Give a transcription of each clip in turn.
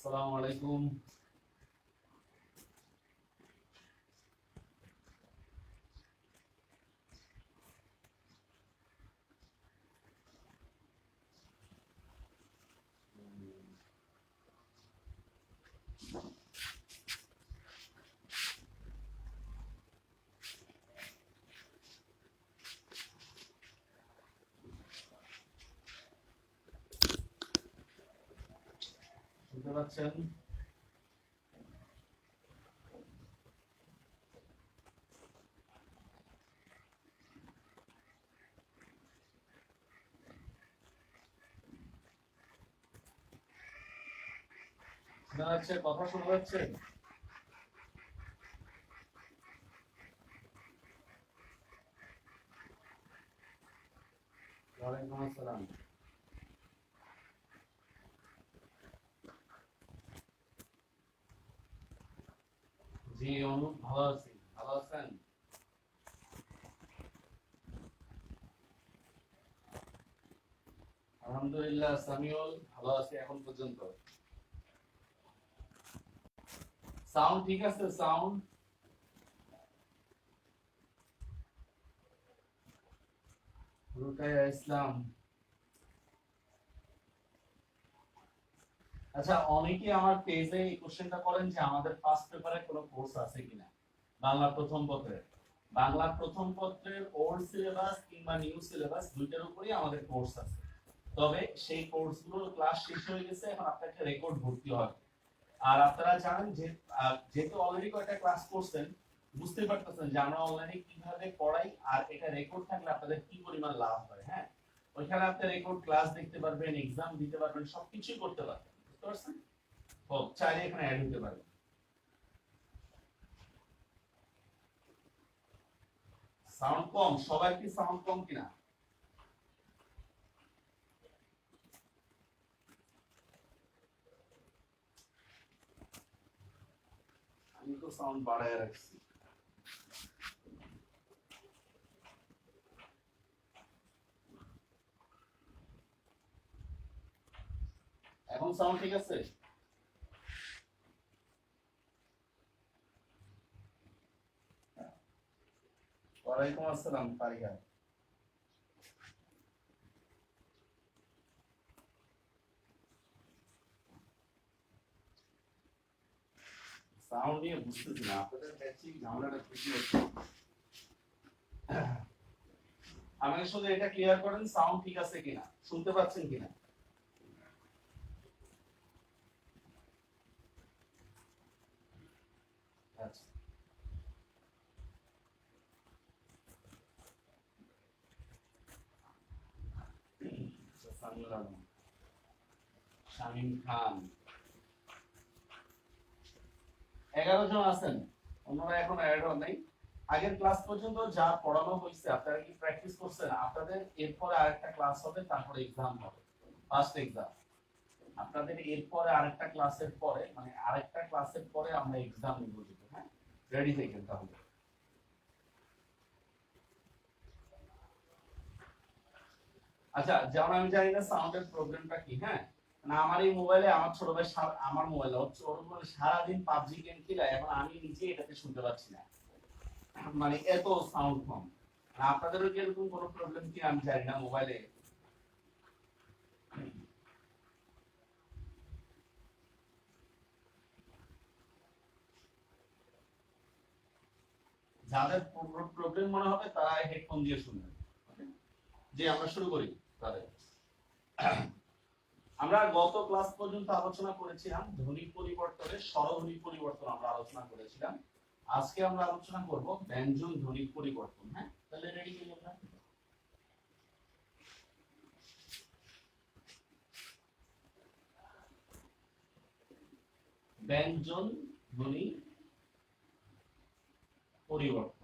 আসসালামু আলাইকুম। শুনতে পাচ্ছেন? শোনা যাচ্ছে? কথা শোনা যাচ্ছে? ওয়ালাইকুম আসসালাম। জি অনুপ, ভালো আছি। ভালো আছেন? আলহামদুলিল্লাহ সামিউল, ভালো আছি এখন পর্যন্ত। সাউন্ড ঠিক আছে? সাউন্ড রুকাইয়া ইসলাম। আচ্ছা, অনেকে আমার পেজে এই কোশ্চেনটা করেন যে আমাদের ফার্স্ট পেপারে কোনো কোর্স আছে কিনা বাংলা প্রথম পত্রের। বাংলা প্রথম পত্রের ওল্ড সিলেবাস কিংবা নিউ সিলেবাস দুইটার উপরই আমাদের কোর্স আছে। তবে সেই কোর্সগুলোর ক্লাস শেষ হয়ে গেছে, এখন আপনাকে রেকর্ড ভর্তি হবে। আর আপনারা জানেন যে যেহেতু অলরেডি কয়েকটা ক্লাস করছেন, বুঝতে পারতেছেন যে আমরা অনলাইনে কিভাবে পড়াই আর এটা রেকর্ড থাকলে আপনাদের কি পরিমাণ লাভ হয়। হ্যাঁ, ওইখানে আপনি রেকর্ড ক্লাস দেখতে পারবেন, এক্সাম দিতে পারবেন, সবকিছুই করতে পারবেন। বুঝতে পারছেন? তো চাইলে এখানে অ্যাড হতে পারবেন। সাউন্ড কম? সবার কি সাউন্ড কম কিনা? আমি তো সাউন্ড বাড়ায় রাখছি। এখন সাউন্ড ঠিক আছে? ওয়ালাইকুম আসসালাম ফারিয়া। সাউন্ড নিয়ে বুঝতেছি না, আপনাদের বেসিক ঝামেলাটা কি হচ্ছে। আমাকে শুধু এটা ক্লিয়ার করেন সাউন্ড ঠিক আছে কিনা, শুনতে পাচ্ছেন কিনা। আচ্ছা, সামিউল আলম, শামীম খান, 11 জন আছেন। অন্যরা এখন অ্যাড হন নাই। আগের ক্লাস পর্যন্ত যা পড়ানো হয়েছে আপনারা কি প্র্যাকটিস করছেন? আপনাদের এরপরে আরেকটা ক্লাস হবে, তারপরে এক্সাম হবে, ফার্স্ট এক্সাম। আপনাদের এরপরে আরেকটা ক্লাসের পরে, মানে আরেকটা ক্লাসের পরে আমরা এক্সাম নিব। হ্যাঁ, রেডি থাকেন তাহলে। আচ্ছা, যেমন আমি জানি না সাউন্ডের প্রবলেমটা কি। হ্যাঁ, না আমার এই মোবাইলে, আমার ছোট ভাই আমার মোবাইলে হচ্ছে ওর মোবাইলে সারাদিন পাবজি গেম খেলায়, এখন আমি নিজে এটাতে শুনতে পাচ্ছি না, মানে এত সাউন্ড কম। আর আপনাদেরও কি এরকম কোনো প্রবলেম কি আমি জানি না মোবাইলে। যাদের প্রবলেম মনে হবে তারা হেডফোন দিয়ে শুনবেন। যে আমরা শুরু করি তাহলে। আমরা গত ক্লাস পর্যন্ত আলোচনা করেছিলাম ধ্বনি পরিবর্তনের স্বরধ্বনি পরিবর্তন আমরা আলোচনা করেছিলাম। আজকে আমরা আলোচনা করব ব্যঞ্জন ধ্বনির পরিবর্তন। হ্যাঁ, তাহলে রেডি হয়ে আমরা ব্যঞ্জন ধ্বনি পরিবর্তন।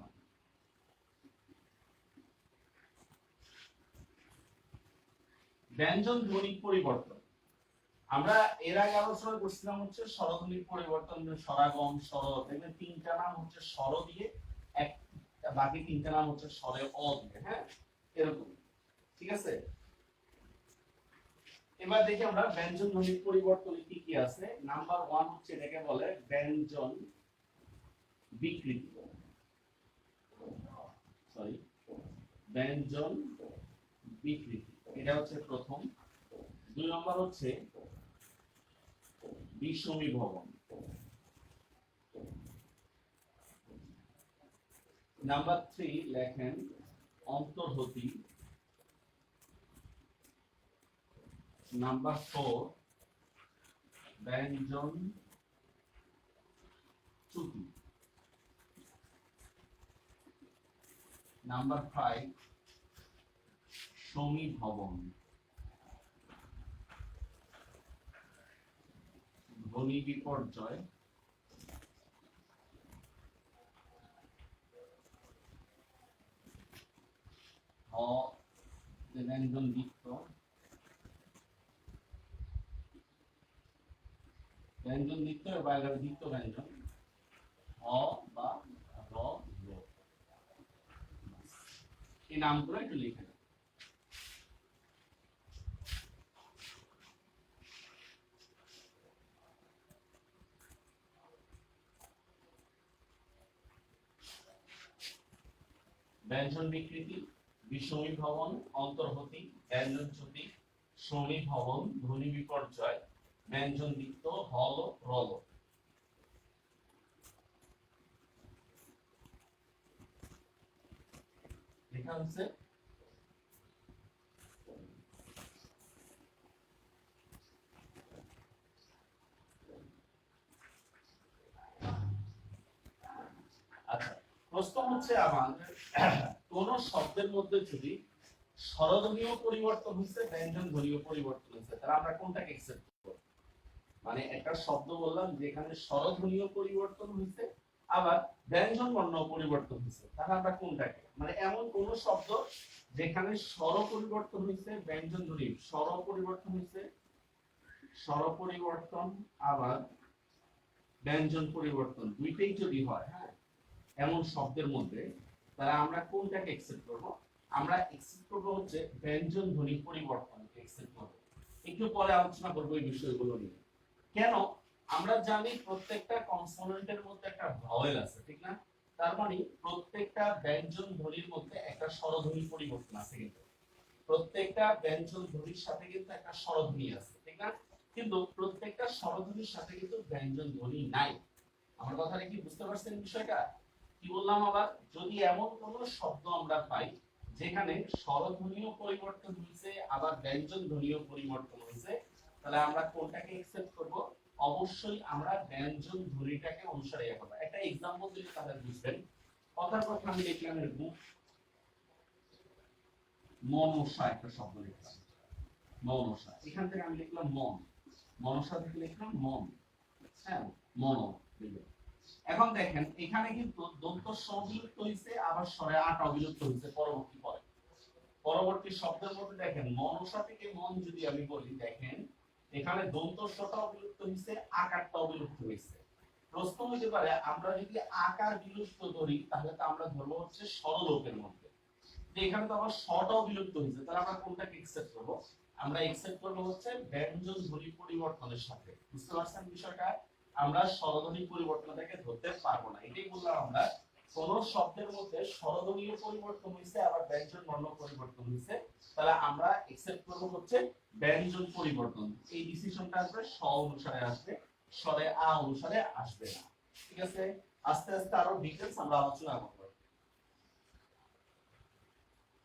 ব্যঞ্জন ধ্বনি পরিবর্তন আমরা এর আগে আলোচনা করছিলাম হচ্ছে স্বরধ্বনির পরিবর্তন, স্বরাগম, স্বর। এখানে তিনটা নাম হচ্ছে স্বর দিয়ে, এক বাকি তিনটা নাম হচ্ছে স্বরে অ দিয়ে। হ্যাঁ, এরকম। ঠিক আছে? এবার দেখি আমরা ব্যঞ্জন ধ্বনির পরিবর্তনে কি কি আছে। নাম্বার 1 হচ্ছে এটাকে বলে ব্যঞ্জন বিকৃতি, সরি ব্যঞ্জন বিকৃতি, এটা হচ্ছে প্রথম। 2 নম্বর হচ্ছে বিষমীভবন। নাম্বার 3 লেখেন অন্তর্হতি। নাম্বার 4 ব্যঞ্জন চ্যুতি। নাম্বার 5 সমীভবন। ধ্বনি বিপর্যয়। ব্যঞ্জন দ্বিত্ব। ব্যঞ্জন দ্বিত্ব বা দ্বিত্ব ব্যঞ্জন বা র র, এই নামগুলো একটু লিখে দেন। ব্যঞ্জন বিকৃতি, বিষমীভবন, অন্তর্হতি, ব্যঞ্জন চ্যুতি, সমীভবন, ধ্বনি বিপর্যয়, ব্যঞ্জন দ্বিত্ব, হল রল। লেখা হচ্ছে আচ্ছা, প্রশ্ন হচ্ছে আমাদের কোন শব্দের মধ্যে যদি স্বরধ্বনিও পরিবর্তন হচ্ছে, ব্যঞ্জন ধ্বনিও পরিবর্তন হচ্ছে, তাহলে আমরা কোনটাকে অ্যাকসেপ্ট করব? মানে একটা শব্দ বললাম যেখানে স্বরধ্বনিও পরিবর্তন হচ্ছে আবার ব্যঞ্জন বর্ণ পরিবর্তন হচ্ছে, তাহলে আমরা কোনটাকে, মানে এমন কোন শব্দ যেখানে স্বর পরিবর্তন হচ্ছে, ব্যঞ্জন ধ্বনি স্বর পরিবর্তন হচ্ছে, স্বর পরিবর্তন আবার ব্যঞ্জন পরিবর্তন দুইটাই যদি হয়, হ্যাঁ, এমন শব্দের মধ্যে, তাহলে আমরা কোনটাকে অ্যাকসেপ্ট করব? আমরা অ্যাকসেপ্ট করব হচ্ছে ব্যঞ্জন ধ্বনি পরিবর্তনকে অ্যাকসেপ্ট করব। একটু পরে আলোচনা করব এই বিষয়গুলো নিয়ে। কেন? আমরা জানি প্রত্যেকটা কনসোনেন্টের মধ্যে একটা ভাওয়েল আছে, ঠিক না? তার মানে প্রত্যেকটা ব্যঞ্জন ধ্বনির মধ্যে একটা স্বরধ্বনি পরিবর্তন আছে, কিন্তু প্রত্যেকটা ব্যঞ্জন ধ্বনির সাথে কিন্তু একটা স্বরধ্বনি আছে, ঠিক না? কিন্তু প্রত্যেকটা স্বরধ্বনির সাথে কিন্তু ব্যঞ্জন ধ্বনি নাই। আমার কথাটা কি বুঝতে পারছেন বিষয়টা? কি বললাম আবার, যদি এমন কোন শব্দ আমরা পাই যেখানে স্বরধ্বনিও পরিবর্তন হয়েছে আবার ব্যঞ্জন ধ্বনিও পরিবর্তন হয়েছে, তাহলে আমরা কোনটাকে অ্যাকসেপ্ট করব? অবশ্যই আমরা ব্যঞ্জন ধ্বনিটাকে অনুসারে করব। একটা एग्जांपल দিলে তাহলে বুঝবেন। কথার কথা আমি লিখলাম এরকম, মনসা একটা শব্দ লিখলাম, মনসা, এখান থেকে আমি লিখলাম মন, মনসা থেকে লিখলাম মন, হ্যাঁ মন। এখন দেখেন এখানে কিন্তু দন্ত সংযুক্ত হইছে আবার স্বরে আট অবিলুপ্ত হইছে পরবর্তী শব্দের মধ্যে দেখেন মনসা থেকে মন যদি আমি বলি, দেখেন এখানে দন্ত স্বটা অবিলুপ্ত হইছে, আকারটা অবিলুপ্ত হইছে। প্রশ্ন হতে পারে আমরা যদি আকার বিলুপ্ত ধরি তাহলে তো আমরা ধরবো হচ্ছে স্বরলোপের মধ্যে, যে এখানে তো আবার স্বটাও বিলুপ্ত হইছে, তাহলে আমরা কোনটাকে অ্যাকসেপ্ট করব? আমরা অ্যাকসেপ্ট করব হচ্ছে ব্যঞ্জন ধ্বনি পরিবর্তনের সাথে। বুঝতে পারছেন বিষয়টা? আমরা স্বরধ্বনি পরিবর্তনটাকে ধরতে পারবো না। এটাই বললাম আমরা, কোন শব্দের মধ্যে স্বরধ্বনিও পরিবর্তন হইছে আবার ব্যঞ্জন বর্ণ পরিবর্তন হইছে, তাহলে আমরা অ্যাকসেপ্ট করব হচ্ছে ব্যঞ্জন পরিবর্তন। এই ডিসিশনটা আসবে স অনুসারে আসবে, স্বরে আ অনুসারে আসবে না। ঠিক আছে, আস্তে আস্তে আরো ডিটেইলস আমরা আলোচনা করব।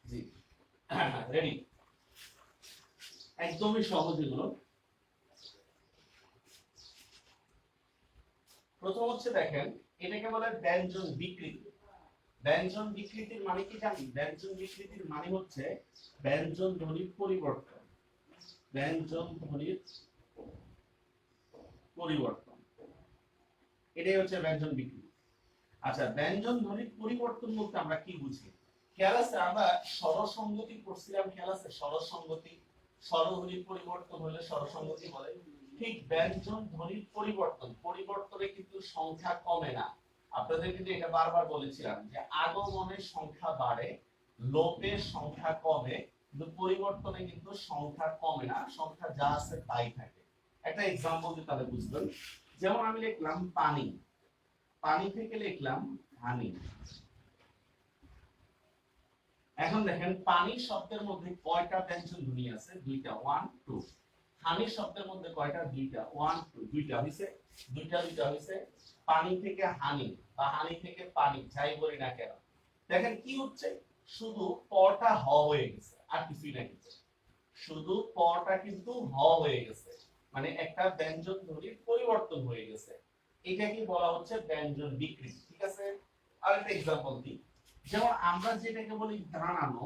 জি রেডি, একদমই সহজ এগুলো। প্রথম হচ্ছে দেখেন এটাকে বলে ব্যঞ্জন বিকৃতি। ব্যঞ্জন বিকৃতির মানে কি জানি? ব্যঞ্জন বিকৃতির মানে হচ্ছে ব্যঞ্জন ধ্বনির পরিবর্তন, ব্যঞ্জন ধ্বনির পরিবর্তন, এটাই হচ্ছে ব্যঞ্জন বিকৃতি। আচ্ছা, ব্যঞ্জন ধ্বনির পরিবর্তন বলতে আমরা কি বুঝি? খেয়াল আছে আমরা স্বরসংগতি পড়ছিলাম, খেয়াল আছে স্বরসংগতি, স্বরধ্বনির পরিবর্তন হলে স্বরসংগতি বলে। ঠিক ব্যঞ্জন ধ্বনির পরিবর্তন, পরিবর্তনে কিন্তু সংখ্যা কমে না। আপনাদের কিন্তু এটা বারবার বলেছিলাম যে আগমনের সংখ্যা বাড়ে, লোপের সংখ্যা কমে, কিন্তু পরিবর্তনে কিন্তু সংখ্যা কমে না, সংখ্যা যা আছে তাই থাকে। একটা এক্সাম্পল দিয়ে তাহলে বুঝবেন। যেমন আমি লিখলাম পানি, পানি থেকে লিখলাম হানি। এখন দেখেন পানি শব্দের মধ্যে কয়টা ব্যঞ্জন ধ্বনি আছে? দুইটা, 1 2। হানি শব্দের মধ্যে কয়টা? দুইটা, 1 2, দুইটা হইছে, দুইটা হইছে। পানি থেকে হানি বা হানি থেকে পানি, যাই বলি না কেন, দেখেন কি হচ্ছে, শুধু পটা হ হয়ে গেছে, আর কিছুই না, কিছু শুধু পটা কিন্তু হ হয়ে গেছে, মানে একটা ব্যঞ্জন ধ্বনির পরিবর্তন হয়ে গেছে। এটা কি বলা হচ্ছে? ব্যঞ্জন বিকৃতি। ঠিক আছে, আরেকটা एग्जांपल দিই। যেমন আমরা যেটাকে বলি দাঁড়ানো,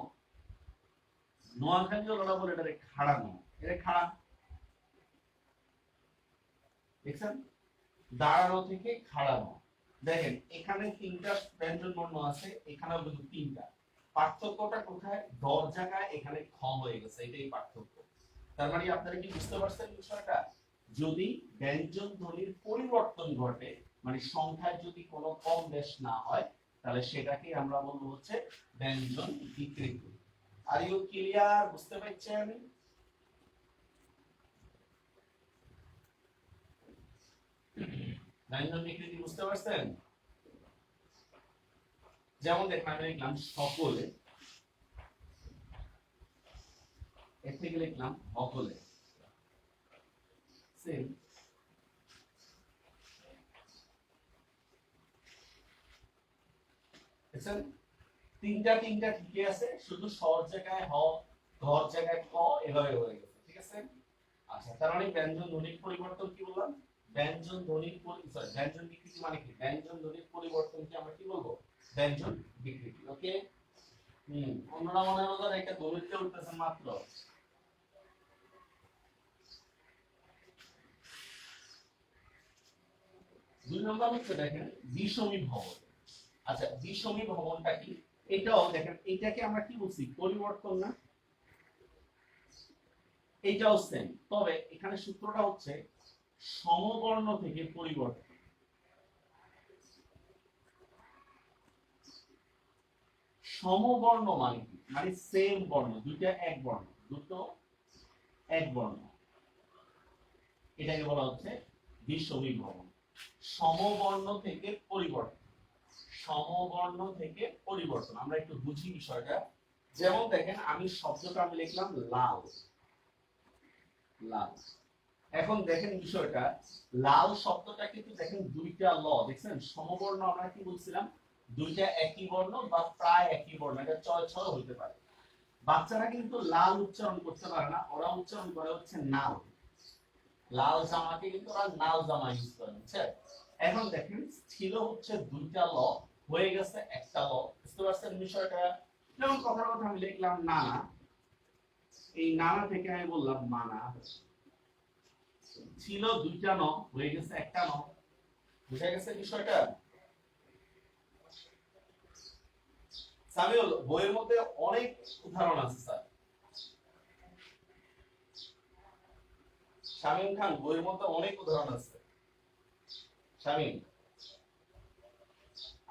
নোয়াখালী ওরা বলে এটাকে খাড়ানো। এটা খাড়া, দেখছেন? দাঁড়ানো থেকে খাড়ানো। দেখেন এখানে তিনটা ব্যঞ্জন বর্ণ আছে, এখানেও কিন্তু তিনটা। পার্থক্যটা কোথায়? দর জায়গায় এখানে খ হয়ে গেছে, এটাই পার্থক্য। তার মানে আপনারা কি বুঝতে পারছেন বিষয়টা? যদি ব্যঞ্জন ধ্বনির পরিবর্তন ঘটে, মানে সংখ্যায় যদি কোনো কম বেশ না হয়, তাহলে সেটাকে আমরা বলবো হচ্ছে ব্যঞ্জন বিকৃতি। Are you clear? বুঝতে পারছেন? ব্যঞ্জন বিকৃতি বুঝতে পারছেন? যেমন দেখেন আমি লিখলাম সকলে, এর থেকে লিখলাম অকলে, সেম। দেখছেন তিনটা ঠিকই আছে, শুধু স্বর জায়গায় হ, ধর জায়গায় ক, এভাবে হয়ে গেছে। ঠিক আছে, আচ্ছা, তার মানে ব্যঞ্জন ধ্বনির পরিবর্তন কি বললাম? ব্যঞ্জন ধ্বনির সরি, ব্যঞ্জন বিকৃতি মানে কি? ব্যঞ্জন ধ্বনির পরিবর্তনকে আমরা কি বলবো? ব্যঞ্জন বিকৃতি। ওকে, অন্যরা মনে হলো একটা দলিলকে উঠতেছেন মাত্র। দুই নম্বর হচ্ছে দেখেন বিষমী ভবন। আচ্ছা, বিষমী ভবনটা কি? এটাও দেখেন, এটাকে আমরা কি বলছি? পরিবর্তন না? এইটাও সেম, তবে এখানে সূত্রটা হচ্ছে সমবর্ণ থেকে পরিবর্তন। সমবর্ণ মানে কি? মানে সেম বর্ণ, দুইটা এক বর্ণ, দুটো এক বর্ণ, এটাকে বলা হচ্ছে বিষমী ভবন। সমবর্ণ থেকে পরিবর্তন, সমবর্ণ থেকে পরিবর্তন, আমরা একটু বুঝি বিষয়টা। যেমন দেখেন আমি শব্দটা আমি লিখলাম লাল, লাল। এখন দেখেন বিষয়টা, লাল শব্দটা কিন্তু দেখেন দুইটা ল, দেখছেন? সমবর্ণ আমরা কি বলছিলাম? দুইটা একই বর্ণ বা প্রায় একই বর্ণ, এটা চয় ছয় হইতে পারে। বাচ্চারা কিন্তু লাল উচ্চারণ করতে পারে না, ওরা উচ্চারণ করে হচ্ছে নাল। লাল জামাকে কিন্তু ওরা নাল জামা ইউজ করে, বুঝছেন? এখন দেখেন ছিল হচ্ছে দুইটা ল, হয়ে গেছে একটা ল। বুঝতে পারছেন বিষয়টা? যেমন কথার কথা আমি লিখলাম নানা, এই নানা থেকে আমি বললাম মানা, ছিল দুইটা ন, হয়ে গেছে একটা ন। বুঝা গেছে বিষয়টা? সামিউল, বইয়ের মধ্যে অনেক উদাহরণ আছে স্যার। শামীম খান, বইয়ের মধ্যে অনেক উদাহরণ আছে। শামীম,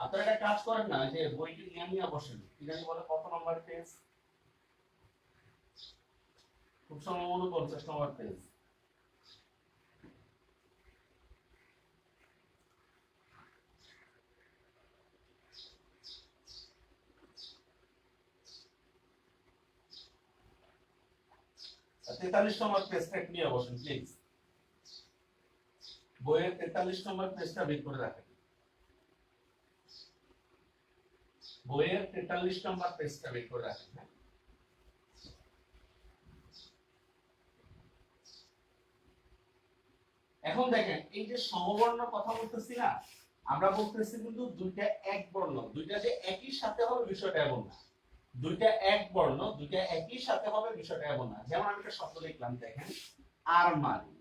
আপনারা একটা কাজ করেন না, যে বইটি নিয়ে বসেন, কি জানি বলে কত নম্বর পেজ? খুব সম্ভবত 50 নম্বর পেজ। আর 43 নম্বর পেজটা নিয়ে বসেন প্লিজ। বইয়ের 43 নম্বর পেজটা বের করে রাখেন। বইয়ের 43 নম্বর পেজটা বের করে রাখেন। হ্যাঁ, এখন দেখেন এই যে সমবর্ণ কথা বলতেছি না, আমরা বলতেছি কিন্তু দুইটা এক বর্ণ, দুইটা যে একই সাথে হবে বিষয়টা এমন না। দুইটা এক বর্ণ, দুইটা একই সাথে হবে বিষয়টা এমন না। যেমন আমি একটা শব্দ লিখলাম, দেখেন আরমারি,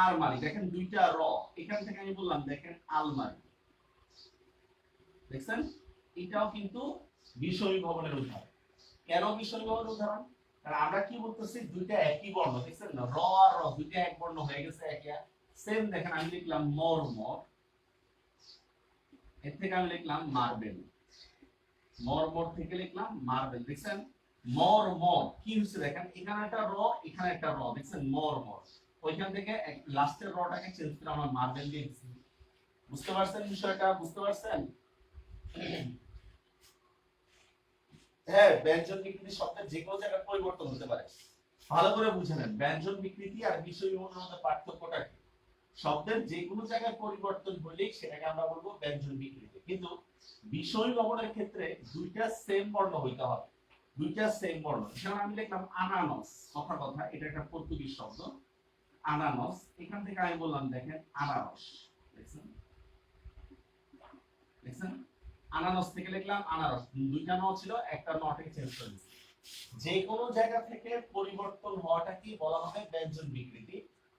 আরমারি, দেখেন দুইটা র, এখান থেকে আমি বললাম দেখেন আলমারি। দেখছেন? এটাও কিন্তু বিষমী ভবনের উদাহরণ। কেন বিষমী ভবনের উদাহরণ? কারণ আমরা কি বলতেছি? দুইটা একই বর্ণ, দেখছেন না? র আর র দুইটা এক বর্ণ হয়ে গেছে, একই সেম। দেখেন আমি লিখলাম মরমর, এর থেকে আমি লিখলাম মার্বেল। মর্মর থেকে লিখলাম মার্বেল, দেখছেন মর্মর কি হচ্ছে দেখেন, এখানে একটা র এখানে একটা র, দেখছেন মর্মর, ওইখান থেকে লাস্টের রটাকে চেঞ্জ করে আমরা মার্বেল দিয়ে দিচ্ছি। বুঝতে পারছেন বিষয়টা, বুঝতে পারছেন? হ্যাঁ, ব্যঞ্জন বিকৃতি শব্দের যে কোনো জায়গায় পরিবর্তন হতে পারে, ভালো করে বুঝে নেন ব্যঞ্জন বিকৃতি আর বিষয় বিবরণের মধ্যে পার্থক্যটা কি। শব্দের যে কোনো জায়গায় পরিবর্তন হলেই সেটাকে আমরা বলবো ব্যঞ্জন বিকৃতি, কিন্তু বিষয় বিবরণের ক্ষেত্রে দুইটা সেম বর্ণ হইতে হবে, দুইটা সেম বর্ণ। যেমন আমি লিখলাম আনানস, কথা কথা এটা একটা পর্তুগিজ শব্দ আনানস, এখান থেকে আমি বললাম দেখেন আনারস, দেখছেন দেখছেন আনারস থেকে লিখলাম আনারস, দুইটা ন ছিল একটা নটে চেঞ্জ করে দিচ্ছি। যে কোনো জায়গা থেকে পরিবর্তন হওয়াটা কি বলা হয় ব্যঞ্জন বিকৃতি।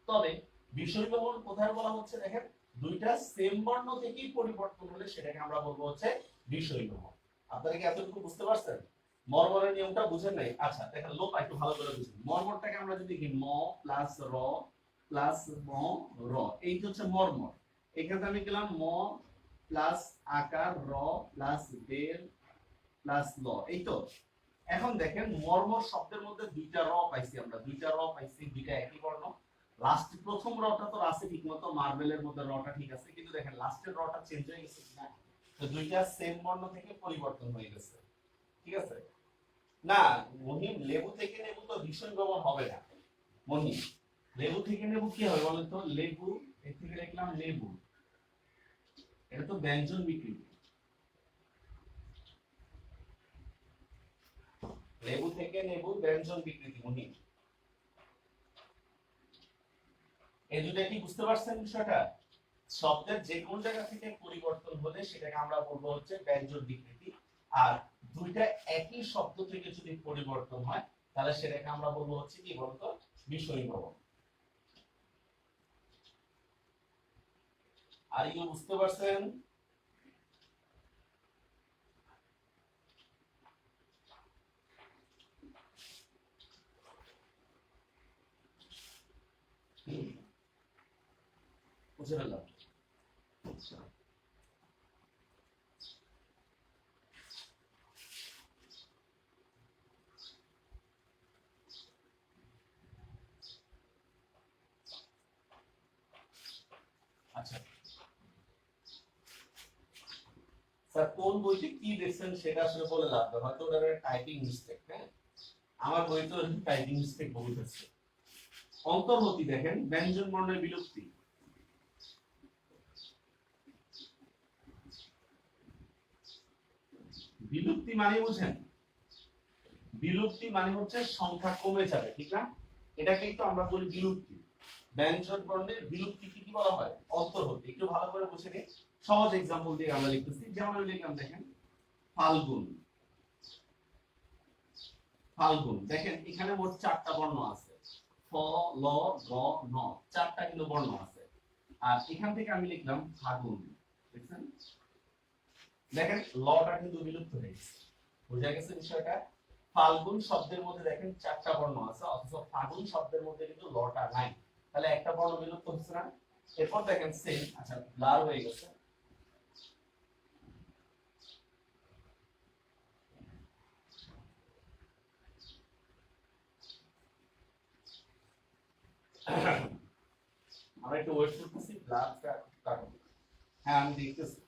তবে বিষয় বিবরণ কোথায় বলা হচ্ছে দেখেন, দুইটা সেম বর্ণ থেকেই পরিবর্তন হলে সেটাকে আমরা বলবো হচ্ছে বিষয় বিবরণ। আপনারা কি এতটুকু বুঝতে পারছেন? মর্মরের নিয়মটা বুঝেন নাই? আচ্ছা দেখেন লোপ একটু ভালো করে বুঝুন। মর্মরটাকে আমরা যদি কি ম প্লাস র প্লাস ম র, এই হচ্ছে মর্মর। এখানে আমি গেলাম ম প্লাস আকার র প্লাস বের প্লাস ল, এই তো। এখন দেখেন মর্মর শব্দের মধ্যে দুইটা র পাইছি আমরা, দুইটা র পাইছি, দুইটা একই বর্ণ। লাস্ট প্রথম রটা তো আছে ঠিকমতো, মার্বেলের মধ্যে রটা ঠিক আছে, কিন্তু দেখেন লাস্টের রটা চেঞ্জ হয়ে গেছে কিনা, তো দুইটা সেম বর্ণ থেকে পরিবর্তন হয়ে গেছে, ঠিক আছে? না মহিম, লেবু থেকে নেবু তো ভীষণ ব্যবহার হবে না মহিম, লেবু থেকে নেবু কি হবে বলেন তো? লেবু, এর থেকে লিখলাম লেবু, এটা তো ব্যঞ্জন বিকৃতি। লেবু থেকে নেবু ব্যঞ্জন বিকৃতি মহিম, এই দুটো কি বুঝতে পারছেন বিষয়টা? শব্দের যে কোন জায়গা থেকে পরিবর্তন হলে সেটাকে আমরা বলবো হচ্ছে ব্যঞ্জন বিকৃতি, আর দুইটা একই শব্দ থেকে যদি পরিবর্তন হয় তাহলে সেটাকে আমরা বলবো হচ্ছে কি বলতো বিষয় বিবরণ। আর ইউ বুঝতে পারছেন? বুঝে ফেললাম। আচ্ছা স্যার কোন বইতে কি দেখছেন সেটা আসলে বলে লাভ নেই, হয়তো ওটা টাইপিং মিস্টেক। হ্যাঁ, আমার বইতে টাইপিং মিস্টেক বহুত আছে। অন্তর্বর্তী দেখেন ব্যঞ্জন বর্ণের বিলুপ্তি, বিলুপ্তি মানে বুঝেন, বিলুপ্তি মানে হচ্ছে সংখ্যা কমে যাবে, ঠিক না? এটাকেই তো আমরা বলি বিলুপ্তি। ব্যঞ্জন বর্ণের বিলুপ্তি কি বলা হয়? অন্তর্বর্তী। একটু ভালো করে বুঝে নিন, সহজ एग्जांपल দিয়ে আমরা লিখতেছি। যেমন আমি লিখলাম দেখেন ফাল্গুন, ফাল্গুন দেখেন এখানে মোট চারটা বর্ণ আছে, ফ ল গ ন, চারটা কিন্তু বর্ণ আছে। আর এখান থেকে আমি লিখলাম ফাগুন, দেখছেন দেখেন লটা কিন্তু বিলুপ্ত হয়ে গেছে। বুঝা গেছে বিষয়টা? ফাল্গুন শব্দের মধ্যে দেখেন চারটা বর্ণ আছে, অথচ ফাগুন শব্দের মধ্যে কিন্তু লটা নাই, তাহলে একটা বর্ণ বিলুপ্ত হচ্ছে না? এরপর দেখেন সেম, আচ্ছা ব্লার হয়ে গেছে, আমরা একটু ওয়েট করতেছি, ব্লার কাটুন। হ্যাঁ আমি দেখতেছি।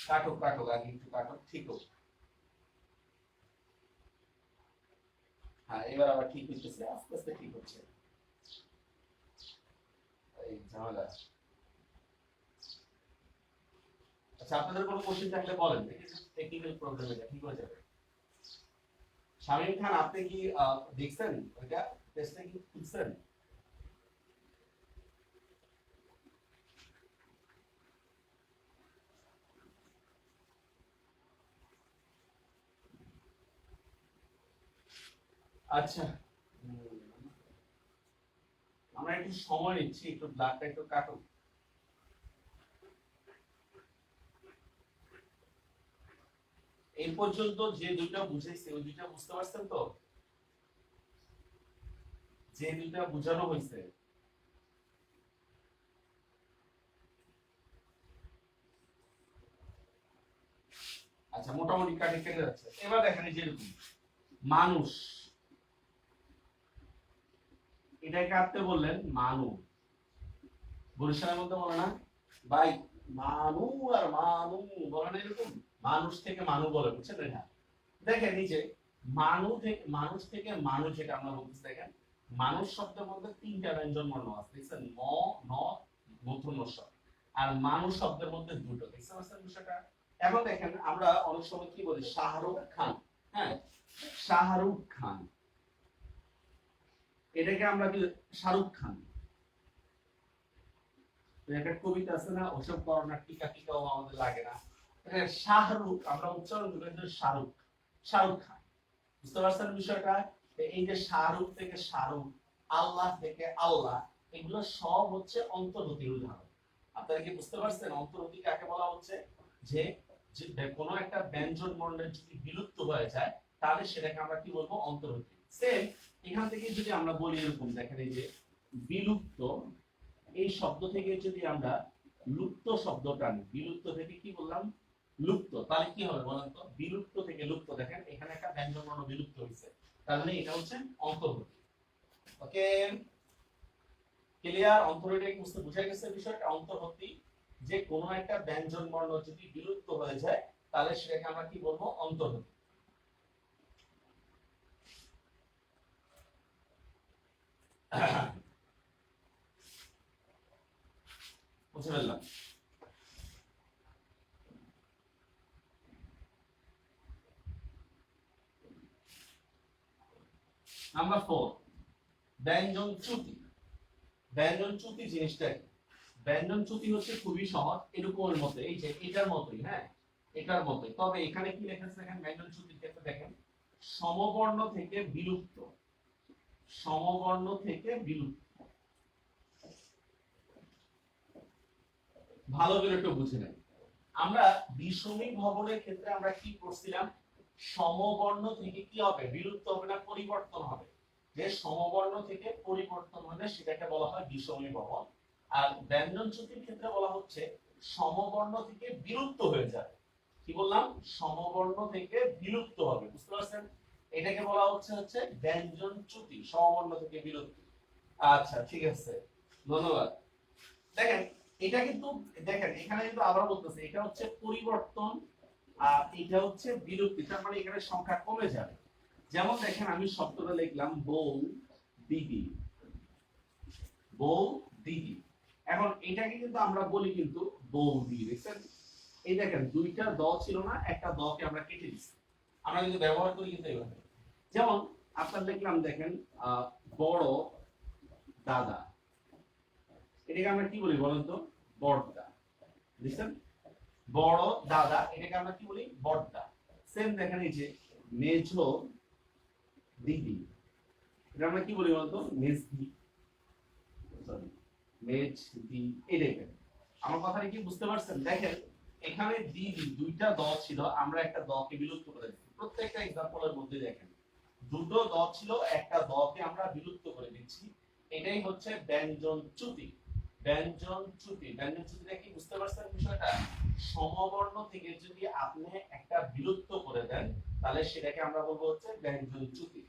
কাটুক কাটুক, আগে একটু কাটুক, ঠিক হোক। হ্যাঁ এবার আবার ঠিক হচ্ছে, আস্তে আস্তে ঠিক হচ্ছে। এই ঝামেলা। আচ্ছা আপনাদের কোনো কোশ্চেন থাকলে বলেন, দেখি টেকনিক্যাল প্রবলেম এটা ঠিক হয়ে যাবে। শামীম খান আপনি কি দেখছেন ওইটা, টেস্টে কি খুলছেন? আচ্ছা আমরা একটু সময় নিচ্ছি, একটু ব্লাডটা একটু কাটুন। এই পর্যন্ত যে দুইটা বুঝাইছে ওই দুইটা বুঝতে পারছেন তো? যে দুইটা বোঝানো হয়েছে আচ্ছা মোটামুটি কাটে কেটে যাচ্ছে। এবার দেখেন এই যেরকম মানুষ, এটাকে কাটতে বললেন মানু, বরিশালের মধ্যে বলে না ভাই মানু আর মানু বলে না এরকম, মানুষ থেকে মানু বলে, বুঝছেন না? দেখেন এই যে মানুষ থেকে মানুষ, যেটা আমরা বলতেছি দেখেন মানুষ শব্দের মধ্যে তিনটা ব্যঞ্জন বর্ণ আছে, দেখছেন ম, ন, মূর্ধন্য ষ। আর মানুষ শব্দের মধ্যে দুটো, দেখছেন আসলে বিষয়টা? এখন দেখেন আমরা অনেক সময় কি বলি শাহরুখ খান, হ্যাঁ শাহরুখ খান, এটাকে আমরা কি শাহরুখ খান, একটা কবিতা আছে না ওসব করোনা টিকা টিকাও আমাদের লাগে না, শাহরুখ আমরা উচ্চারণ করি শাহরুখ, শাহরুখ খান। বুঝতে পারছেন বিষয়টা? এই যে শাহরুখ থেকে শাহরুখ, আল্লাহ থেকে আল্লাহ, এগুলো সব হচ্ছে অন্তর্গতির উদাহরণ। আপনারা কি বুঝতে পারছেন অন্তর্গতি কাকে বলা হচ্ছে? যে কোনো একটা ব্যঞ্জন বর্ণের যদি বিলুপ্ত হয়ে যায় তাহলে সেটাকে আমরা কি বলবো? অন্তর্গতি। সেম এখান থেকে যদি আমরা বলি এরকম, দেখেন এই যে বিলুপ্ত, এই শব্দ থেকে যদি আমরা লুপ্ত শব্দটা নিই, বিলুপ্ত থেকে কি বললাম? লুপ্ত, তাহলে কি হবে বলেন তো? বিলুপ্ত থেকে লুপ্ত, দেখেন এখানে একটা ব্যঞ্জন বর্ণ বিলুপ্ত হয়েছে, তার মানে এটা হচ্ছে অন্তর্গতি। ওকে, ক্লিয়ার? অন্তর্গতি বুঝতে বুঝা গেছে বিষয়টা? অন্তর্গতি যে কোনো একটা ব্যঞ্জন বর্ণ যদি বিলুপ্ত হয়ে যায় তাহলে সেটাকে আমরা কি বলবো? অন্তর্গতি। বুঝে ফেললাম? নাম্বার 4, ব্যঞ্জন চ্যুতি। ব্যঞ্জন চ্যুতি জিনিসটা কি? ব্যঞ্জন চ্যুতি হচ্ছে খুবই সহজ, এরকমের মতো, এই যে এটার মতোই, হ্যাঁ এটার মতোই, তবে এখানে কি লেখা আছে দেখেন ব্যঞ্জন চ্যুতির ক্ষেত্রে দেখেন সমবর্ণ থেকে বিলুপ্ত, সমবর্ণ থেকে বিলুপ্ত। ভালো করে একটু বুঝে নেন, আমরা বিষমিক ভবনের ক্ষেত্রে আমরা কি করছিলাম? সমবর্ণ থেকে কি হবে? বিলুপ্ত হবে না পরিবর্তন হবে। যে সমবর্ণ থেকে পরিবর্তন হলে সেটাকে বলা হয় বিষমী ভবন। আর ব্যঞ্জন চ্যুতির ক্ষেত্রে বলা হচ্ছে সমবর্ণ থেকে বিলুপ্ত হয়ে যাবে। কি বললাম? সমবর্ণ থেকে বিলুপ্ত হবে, বুঝতে পারছেন? এটাকে বলা হচ্ছে ব্যঞ্জন চ্যুতি, সমবর্ণ থেকে বিলুপ্ত। আচ্ছা ঠিক আছে, ধন্যবাদ। দেখেন এটা কিন্তু, দেখেন এখানে কিন্তু আবার বলতেছে এটা হচ্ছে পরিবর্তন আর এটা হচ্ছে বিলুপ্তি, তার মানে এখানে সংখ্যা কমে যাবে। যেমন দেখেন আমি শব্দটা লিখলাম বউ দিদি, বউ দিদি। এখন এটাকে কিন্তু আমরা বলি কিন্তু বৌদি, দেখছেন? এই দেখেন দুইটা দ ছিল না, একটা দ কে আমরা কেটে দিচ্ছি, আমরা কিন্তু ব্যবহার করি কিন্তু এইভাবে। যেমন আপনার লিখলাম দেখেন বড় দাদা, এটাকে আমরা কি বলি বলেন তো? বড়দা। বুঝছেন? বড় দাদা, এটাকে আমরা কি বলি? বড়দা। সেম দেখেন এই যে মেঝো দিদি, এটা আমরা কি বলি বলতো? মেজদি, সরি মেজদি। এই দেখেন আমার কথাটা কি বুঝতে পারছেন? দেখেন এখানে দিদি দুইটা দ ছিল, আমরা একটা দ কে বিলুপ্ত করে দিচ্ছি। প্রত্যেকটা एग्जांपलের মধ্যে দেখেন দুটো দ ছিল, একটা দ কে আমরা বিলুপ্ত করে দিচ্ছি। এটাই হচ্ছে ব্যঞ্জন চ্যুতি। ব্যঞ্জন চ্যুতি, ব্যঞ্জন চ্যুতিটা কি বুঝতে পারছেন বিষয়টা? সমবর্ণ থেকে যদি আপনি একটা বিলুপ্ত করে দেন তাহলে সেটাকে আমরা বলবো হচ্ছে ব্যঞ্জন চ্যুতি।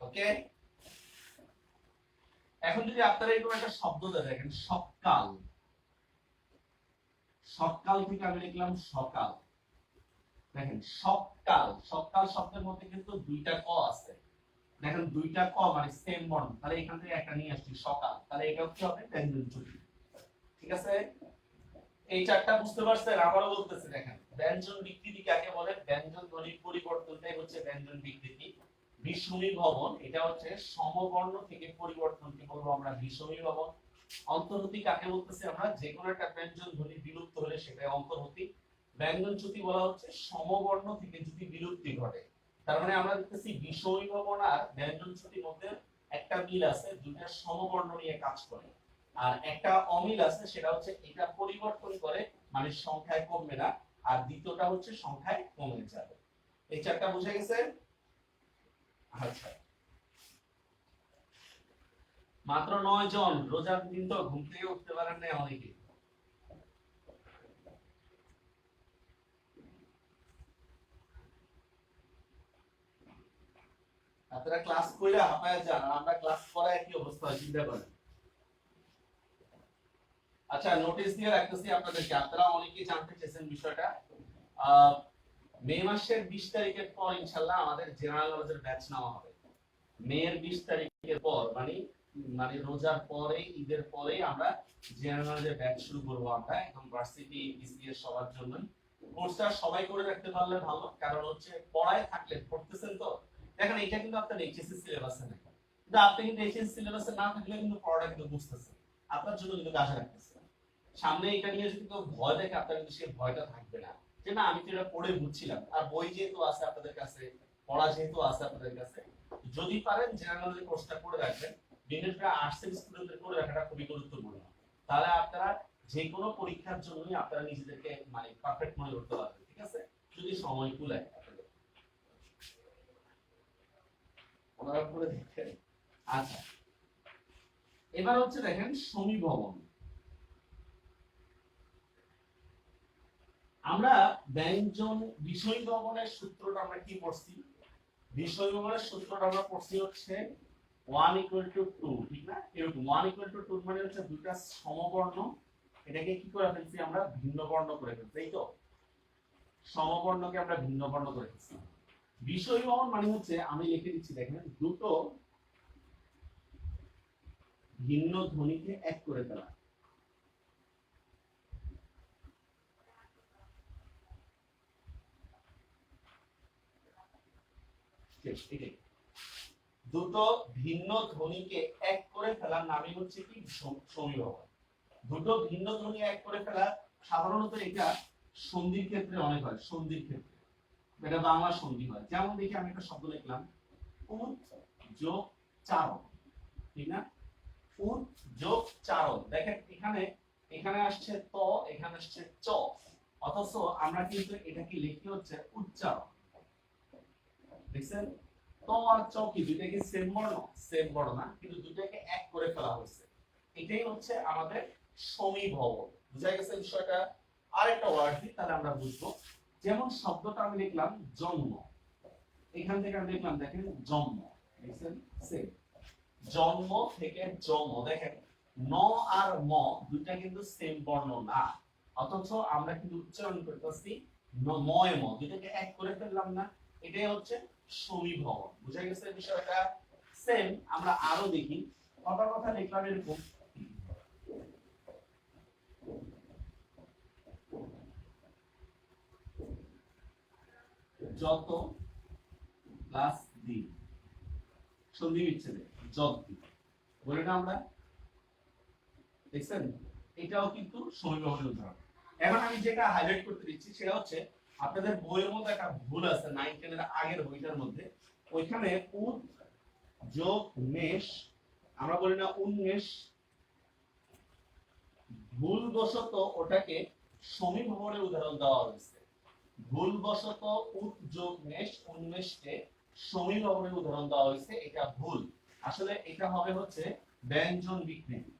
ওকে, এখন যদি আপনারা এরকম একটা শব্দ দেখেন সকাল, সকাল থেকে আমি লিখলাম সকাল, দেখেন সকাল, সকাল শব্দের মধ্যে কিন্তু দুইটা ক আছে, দেখেন দুইটা ক মানে সেম বর্ণ, তাহলে এখান থেকে একটা নিয়ে আসছি সকাল, তাহলে এটা কি হবে? ব্যঞ্জন চ্যুতি। ঠিক আছে, এই চারটা বুঝতে পারছেন? আবারও বলতেছি দেখেন ব্যঞ্জন বিকৃতি কাকে বলে? ব্যঞ্জন ধ্বনির পরিবর্তনটাই হচ্ছে ব্যঞ্জন বিকৃতি। বিষমী ভবন এটা হচ্ছে সমবর্ণ থেকে পরিবর্তনকে বলবো আমরা বিষমী ভবন। অন্তর্হতি কাকে বলতেছি আমরা? যে কোনো একটা ব্যঞ্জন ধ্বনি বিলুপ্ত হলে সেটাই অন্তর্হতি। ব্যঞ্জনচ্যুতি বলা হচ্ছে সমবর্ণ থেকে যদি বিলুপ্তি ঘটে। তার মানে আমরা দেখতেছি বিষয়ভবন আর ব্যঞ্জনচ্যুতির মধ্যে একটা মিল আছে, দুইটা সমবর্ণ নিয়ে কাজ করে। আর একটা অমিল আছে, সেটা হচ্ছে এটা পরিবর্তন করে, মানে সংখ্যায় কমবে না, আর দ্বিতীয়টা হচ্ছে সংখ্যায় কমে যাবে। এই চারটা বুঝে গেছে? আচ্ছা, মাত্র 9 জন। রোজার দিন তো ঘুম থেকে উঠতে পারেন না অনেকে। আপনারা ক্লাস কইরা হাঁপায়া যান, আমরা ক্লাস করায় কি অবস্থা হয় চিন্তা করেন। আচ্ছা, নোটিশ দিয়ে রাখতেছি আপনাদেরকে, আপনারা অনেকেই জানতে চেয়েছেন বিষয়টা। মে মাসের 20 তারিখের পর ইনশাআল্লাহ আমাদের জেনারেল নলেজের ব্যাচ নেওয়া হবে। মের 20 তারিখের পর, মানে মানে রোজার পরে, ঈদের পরে আমরা জেনারেল নলেজের ব্যাচ শুরু করব। আমরা একদম ভার্সিটি বিসিএস সবার জন্য কোর্সটা সবাই করে রাখতে পারলে ভালো, কারণ হচ্ছে পড়ায় থাকলে পড়তেছেন তো। দেখেন এটা কিন্তু আপনার এইচএসসি সিলেবাসে নেই, কিন্তু আপনি কিন্তু এইচএসসি সিলেবাসে না থাকলে কিন্তু পড়াটা কিন্তু বুঝতেছেন, আপনার জন্য কিন্তু কাজে রাখতেছে। সামনে এটা নিয়ে যদি কেউ ভয় দেখে, আপনার কিন্তু সেই ভয়টা থাকবে না, যে না আমি তো এটা পড়ে বুঝছিলাম। আর বই যেহেতু আছে আপনাদের কাছে, পড়া যেহেতু আছে আপনাদের কাছে, যদি পারেন জেনারেল নলেজ কোর্সটা করে রাখবেন। বিশেষ করে আর্টসের স্টুডেন্টদের করে রাখাটা খুবই গুরুত্বপূর্ণ। তাহলে আপনারা যে কোনো পরীক্ষার জন্যই আপনারা নিজেদেরকে মানে পারফেক্ট মনে করতে পারবেন, ঠিক আছে, যদি সময় কুলায় আপনাদের। ওনারা করে দেখেন। আচ্ছা, এবার হচ্ছে দেখেন সমীভবন। আমরা ব্যঞ্জন বিষয়ভবনের সূত্রটা আমরা কি পড়ছি? বিষয়ভবনের সূত্রটা আমরা পড়ছি হচ্ছে 1 = 2, ঠিক না? এরকম 1 = 2 মানে হচ্ছে দুইটা সমবর্ণ, এটাকে কি করে ফেলছি আমরা? ভিন্ন বর্ণ করে ফেলছি, তাই তো? সমবর্ণকে আমরা ভিন্ন বর্ণ করে ফেলছি। বিষয়ভবন মানে হচ্ছে, আমি লিখে দিচ্ছি দেখেন, দুটো ভিন্ন ধ্বনিকে এক করে ফেলা। এটাই, দুটো ভিন্ন ধ্বনিকে এক করে ফেলার নামই হচ্ছে কি? সমীভবন। দুটো ভিন্ন ধ্বনি এক করে ফেলা, সাধারণত এটা সন্ধির ক্ষেত্রে অনেক হয়। সন্ধির ক্ষেত্রে এটা বাংলা সন্ধি হয়। যেমন দেখি আমি একটা শব্দ লিখলাম, উৎ যোগ চারণ, ঠিক না? উৎ যোগ চারণ। দেখেন এখানে, এখানে আসছে ত, এখানে আসছে চ, অথচ আমরা কিন্তু এটাকে লিখি হচ্ছে উচ্চারণ। দেখছেন? ত আর চ কি দুইটা কি সেম বর্ণ? সেম বর্ণ না, কিন্তু দুইটাকে এক করে ফেলা হয়েছে। এটাই হচ্ছে আমাদের সমীভবন। বুঝা গেছে বিষয়টা? আরেকটা ওয়ার্ড দিই, তাহলে আমরা বুঝবো। যেমন শব্দটা আমি লিখলাম জন্ম, এখান থেকে আমি লিখলাম দেখেন জন্ম, দেখছেন? সেম। জন্ম থেকে জন্ম, দেখেন ন আর ম দুইটা কিন্তু সেম বর্ণ না, অথচ আমরা কিন্তু উচ্চারণ করতেছি ময় ম, দুইটাকে এক করে ফেললাম না। এটাই হচ্ছে সমীভবন। বুঝা গেছে বিষয়টা? সেম আমরা আরো দেখি, কথা কথা লিখলাম এরকম, যত প্লাস দিন, সন্ধি বিচ্ছেদে যত দিন বলে না আমরা, দেখছেন? এটাও কিন্তু সমীভবনের উদাহরণ। এখন আমি যেটা হাইলাইট করতে দিচ্ছি সেটা হচ্ছে, আপনাদের বইয়ের মধ্যে একটা ভুল আছে 9 10 এর আগের বইটার মধ্যে। ওইখানে উদ যোগ মেষ, আমরা বলি না উন্মেষ, ভুলবশত ওটাকে সমীভবনের উদাহরণ দেওয়া হয়েছে। ভুলবশত উদ যোগ মেষ উন্মেষকে সমীভবনের উদাহরণ দেওয়া হয়েছে, এটা ভুল। আসলে এটা হবে হচ্ছে ব্যঞ্জন বিকৃতি।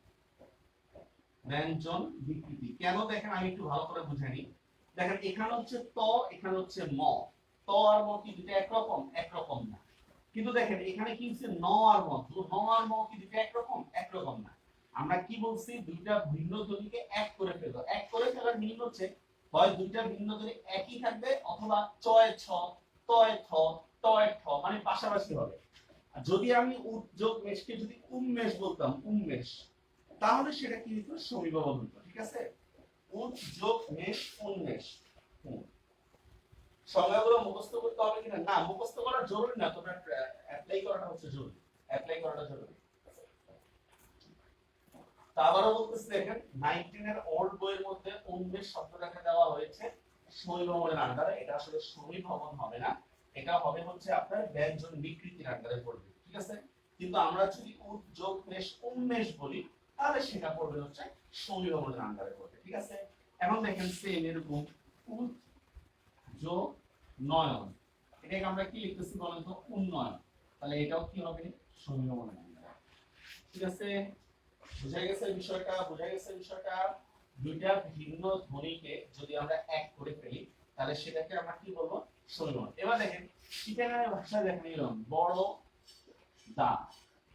ব্যঞ্জন বিকৃতি কেন? দেখেন আমি একটু ভালো করে বুঝাই। দেখেন এখানে হচ্ছে ত, এখানে হচ্ছে ম, ত আর ম কি দুটো একরকম? একরকম না। কিন্তু দেখেন এখানে কি হচ্ছে ন আর ম, ন আর ম কি দুটো একরকম? একরকম না। আমরা কি বলছি? দুইটা ভিন্ন ধ্বনিকে এক করে ফেলো। এক করে ফেলার মিনিং হচ্ছে হয় দুইটা ভিন্ন ধ্বনি একই থাকবে, অথবা চয় ছ, তয় থ, টয় ঠ, মানে পাশাপাশি হবে। আর যদি আমি উদ যোগ মেষকে যদি উন্মেষ বলতাম, উন্মেষ, তাহলে সেটা কি হতো? সমীভবন হতো, ঠিক আছে? উদ যোগ মেষ উন্মেষ। সংজ্ঞাগুলো মুখস্থ করতে হবে কিনা? না, মুখস্থ করা জরুরি না, তোমরা অ্যাপ্লাই করাটা হচ্ছে জরুরি। অ্যাপ্লাই করাটা জরুরি। তা আবারও বলতেছি, দেখেন 19 এর ওল্ড বইয়ের মধ্যে উন্মেষ শব্দটাকে দেওয়া হয়েছে, সমীভবনের আন্ডারে, এটা আসলে সমীভবন হবে না, এটা হবে হচ্ছে আপনার ব্যঞ্জন বিকৃতির আন্ডারে পড়বে, ঠিক আছে। কিন্তু আমরা যদি উদ্যোগ মেষ উন্মেষ বলি তাহলে সেটা পড়বে হচ্ছে সমীভবনের আন্ডারে পড়বে, ঠিক আছে। এখন দেখেন সেম এরকম উদ্যোগ নয়ন, এটাকে আমরা কি লিখতেছি বলেন তো, উন্নয়ন, তাহলে এটাও কি হবে সমীভবনের আন্ডারে, ঠিক আছে। বুঝা গেছে বিষয়টা, বুঝা গেছে বিষয়টা। দুইটা ভিন্ন ধ্বনিকে যদি আমরা এক করে ফেলি তাহলে সেটাকে আমরা কি বলবো, সমীভবন। এবার দেখেন চিটাগাং ভাষায় দেখেন এরকম বড় দা,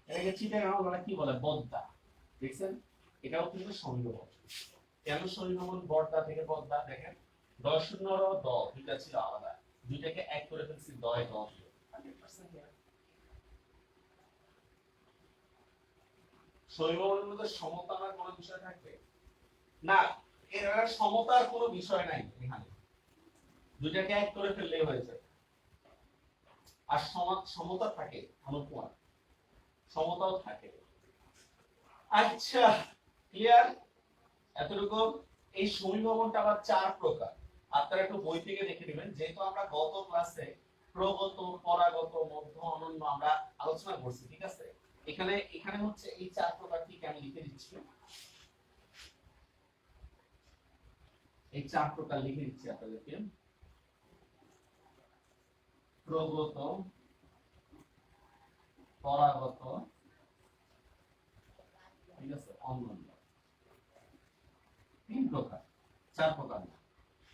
এটাকে চিটাগাং আমরা কি বলে বদ্দা, দেখছেন, এটাও কিন্তু সমীভবন। কেন সমীভবন বড়দা থেকে বদ্দা, দেখেন দ শূন্য র দ দুইটা ছিল আলাদা, দুইটাকে এক করে ফেলছি দয় দ দিয়ে 100% সমীভবনের মধ্যে সমতা না কোনো বিষয় থাকবে না, এর সমতার কোনো বিষয় নাই এখানে, দুইটাকে এক করে ফেললেই হয়ে যায়। আর সমতা থাকে অনুপাত, সমতাও থাকে। আচ্ছা ক্লিয়ার এতটুকু। এই সমীভবনটা আবার 4 প্রকার, আপনারা একটু বই থেকে দেখে নেবেন, যেহেতু আমরা গত ক্লাসে প্রগত, পরাগত, মধ্য, অনন্য আমরা আলোচনা করছি, ঠিক আছে। এখানে এখানে হচ্ছে এই 4 প্রকারটিকে আমি লিখে দিচ্ছি, এই 4 প্রকার লিখে দিচ্ছি আপনাদেরকে, প্রগত, পরাগত, ঠিক আছে, অনন্য, 3 প্রকার, 4 প্রকার।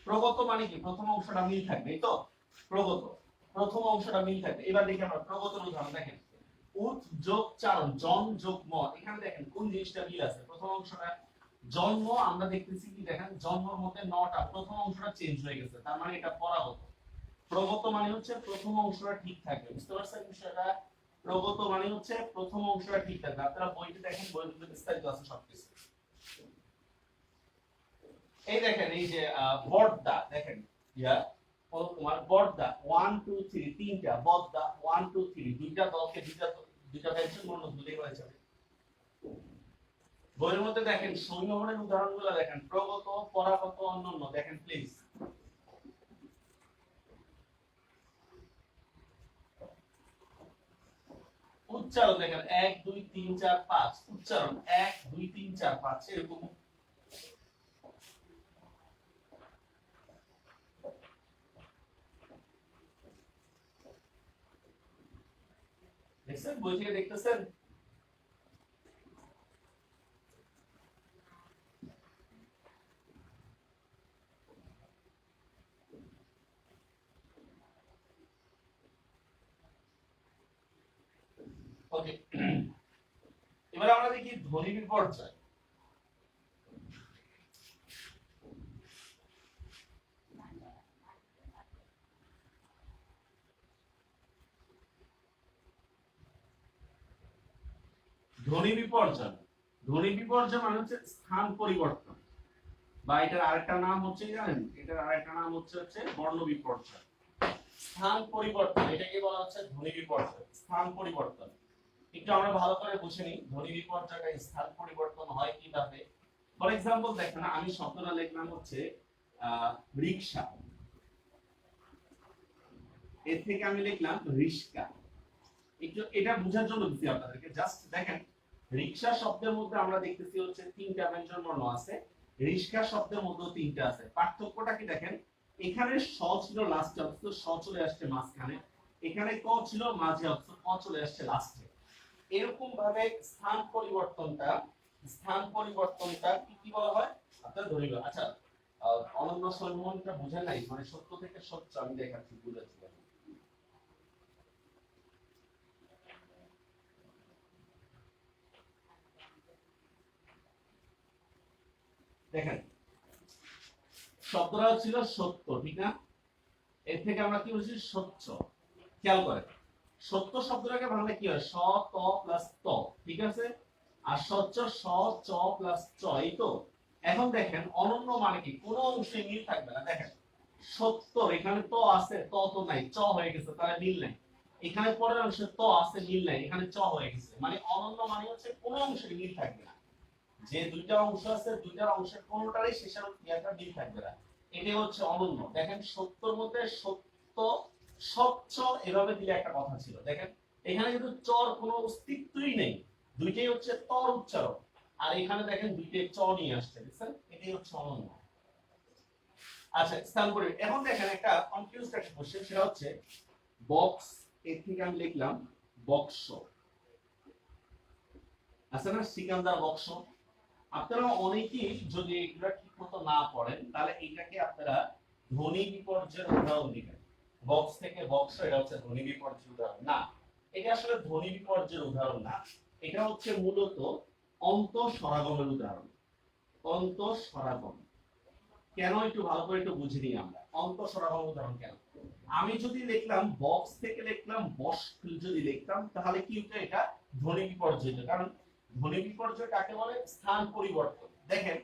প্রগত মানে কি, প্রথম অংশটা মিল থাকবে, এই তো প্রগত, প্রথম অংশটা মিল থাকবে। এবার দেখি আমরা প্রগতের উদাহরণ, দেখেন উৎ যোগ চারণ, জন যোগ ম, এখানে দেখেন কোন জিনিসটা মিল আছে, প্রথম অংশটা জন্ম, আমরা দেখতেছি কি দেখেন জন্মের মধ্যে নটা, প্রথম অংশটা চেঞ্জ হয়ে গেছে, তার মানে এটা পরাগত। প্রগত মানে হচ্ছে প্রথম অংশটা ঠিক থাকবে, বুঝতে পারছেন বিষয়টা। প্রগত মানে হচ্ছে প্রথম অংশটা ঠিক থাকবে, আপনারা বইতে দেখেন, বইতে বিস্তারিত আছে সবকিছু। এই দেখেন এই যে বড়দা, দেখেন ইয়া তোমার বড়দা 1 2 3 তিনটা, বড়দা 1 2 3 দুইটা দলকে দুইটা ভ্যারিয়েশন বর্ণ দুটোই হয়ে যাবে। বইয়ের মধ্যে দেখেন সমীভবনের উদাহরণগুলো দেখেন, প্রগত, পরাগত, অনন্য, দেখেন প্লিজ। উচ্চারণ দেখেন 1 2 3 4 5, উচ্চারণ 1 2 3 4 5 এরকম। দেখছেন বই থেকে দেখতেছেন। ওকে এবার আমরা দেখি ধ্বনি বিপর্যয়। ধ্বনি বিপর্যয়, ধ্বনি বিপর্যয় মানে হচ্ছে স্থান পরিবর্তন, বা এটার আরেকটা নাম হচ্ছে জানেন, এটার আরেকটা নাম হচ্ছে বর্ণ বিপর্যয়। স্থান পরিবর্তন, এটাকে বলা হচ্ছে ধ্বনি বিপর্যয়, স্থান পরিবর্তন। একটু আমরা ভালো করে বুঝে নিই ধ্বনি বিপর্যয়টা স্থান পরিবর্তন হয় কিভাবে। ফর এক্সাম্পল দেখেন আমি শব্দটা লিখলাম হচ্ছে রিকশা, এর থেকে আমি লিখলাম রিস্কা। একটু এটা বোঝার জন্য দিচ্ছি আপনাদেরকে, জাস্ট দেখেন রিকশা শব্দের মধ্যে আমরা দেখতেছি হচ্ছে 3টা ব্যঞ্জন বর্ণ আছে, রিস্কা শব্দের মধ্যে 3টা আছে। পার্থক্যটা কি দেখেন, এখানে স ছিল লাস্টে, অথচ স চলে আসছে মাঝখানে, এখানে ক ছিল মাঝে, অথচ ক চলে আসছে লাস্টে। এরকম ভাবে স্থান পরিবর্তনটা, স্থান পরিবর্তনটা কি কি বলা হয় আপনারা ধরিল। আচ্ছা অনন্য সমীভবনটা বুঝেন নাই, মানে সত্য থেকে সত্য আমি দেখাচ্ছি, বুঝাচ্ছি। দেখেন শব্দটা ছিল সত্য, ঠিক না, এর থেকে আমরা কি বলছি সত্য। খেয়াল করেন সত্য শব্দটাকে বাংলা কি হয়, স ত প্লাস ত, ঠিক আছে, আর সচ্চ স চ প্লাস চ, এই তো। এখন দেখেন অনন্য মানে কি, কোনো অংশে মিল থাকবে না। দেখেন সত্য এখানে তো আছে, ত তো নাই, চ হয়ে গেছে, তাহলে মিল নাই। এখানে পরের অংশে ত আছে, মিল নাই, এখানে চ হয়ে গেছে, মানে অনন্য মানে হচ্ছে কোনো অংশে মিল থাকবে না। যে দুইটা অংশ আছে, দুইটার অংশের কোনোটারই শেষের ক্রিয়াটা মিল থাকবে না। এটা হচ্ছে অনন্য। দেখেন সত্যর মধ্যে সত্য স্বচ্ছ এভাবে দিলে একটা কথা ছিল। দেখেন এখানে কিন্তু চর কোনো অস্তিত্বই নেই, দুইটাই হচ্ছে তর উচ্চারণ, আর এখানে দেখেন দুইটাই চ নিয়ে আসছে, বুঝছেন? এটাই হচ্ছে অনন্য। আচ্ছা স্থান করি। এখন দেখেন একটা কনফিউজড একটা কোশ্চেন, সেটা হচ্ছে বক্স, এর থেকে আমি লিখলাম বক্স, আছে না সিকান্দার বক্স। আপনারা অনেকেই যদি এগুলা ঠিক মতো না পড়েন তাহলে এটাকে আপনারা ধ্বনি বিপর্যয়ের উদাহরণ দিবেন। বক্স থেকে বক্স, এটা হচ্ছে ধ্বনি বিপর্যয়ের উদাহরণ না, এটা আসলে ধ্বনি বিপর্যয়ের উদাহরণ না, এটা হচ্ছে মূলত অন্তঃস্বরাগমের উদাহরণ। অন্তঃস্বরাগম কেন একটু ভালো করে একটু বুঝে নিই আমরা, অন্তঃস্বরাগম উদাহরণ কেন। আমি যদি লিখলাম বক্স থেকে লিখলাম বস, যদি লিখতাম তাহলে কি হতো, এটা ধ্বনি বিপর্যয়। কারণ ধ্বনি বিপর্যয় কাকে বলে? স্থান পরিবর্তন। দেখেন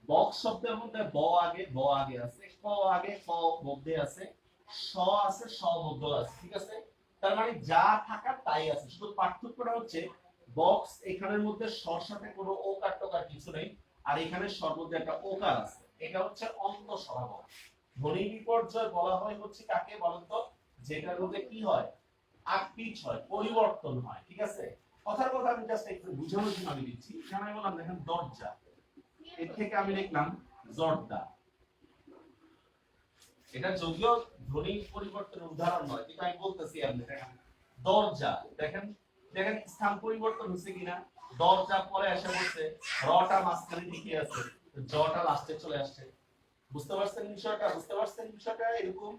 বক্স শব্দের মধ্যে ব আগে আছে, ক আগে, ক মধ্যে আছে, স আছে, স মধ্যে আছে, ঠিক আছে? তার মানে যা থাকার তাই আছে, শুধু পার্থক্যটা হচ্ছে বক্স এখানের মধ্যে সর সাথে কোনো ওকার টোকার কিছু নেই, আর এখানে সর মধ্যে একটা ওকার আছে, এটা হচ্ছে অন্তঃস্বরাগম। ধ্বনি বিপর্যয় বলা হয় হচ্ছে কাকে বলেন তো? যেটার মধ্যে কি হয়, আকপিচ হয়, পরিবর্তন হয়, ঠিক আছে? কথার কথা আমি জাস্ট একটু বুঝানোর জন্য আমি দিচ্ছি। আমি বললাম দেখেন দরজা, এর থেকে আমি লিখলাম জর্দা। এটা যদিও ধ্বনি পরিবর্তনের উদাহরণ নয়, কিন্তু আমি বলতেছি আপনি দেখেন দরজা, দেখেন দেখেন স্থান পরিবর্তন হচ্ছে কিনা। দরজা পরে এসে বলছে, রটা মাঝখানে দিকে আছে, জটা লাস্টে চলে আসছে। বুঝতে পারছেন বিষয়টা? বুঝতে পারছেন বিষয়টা? এরকম।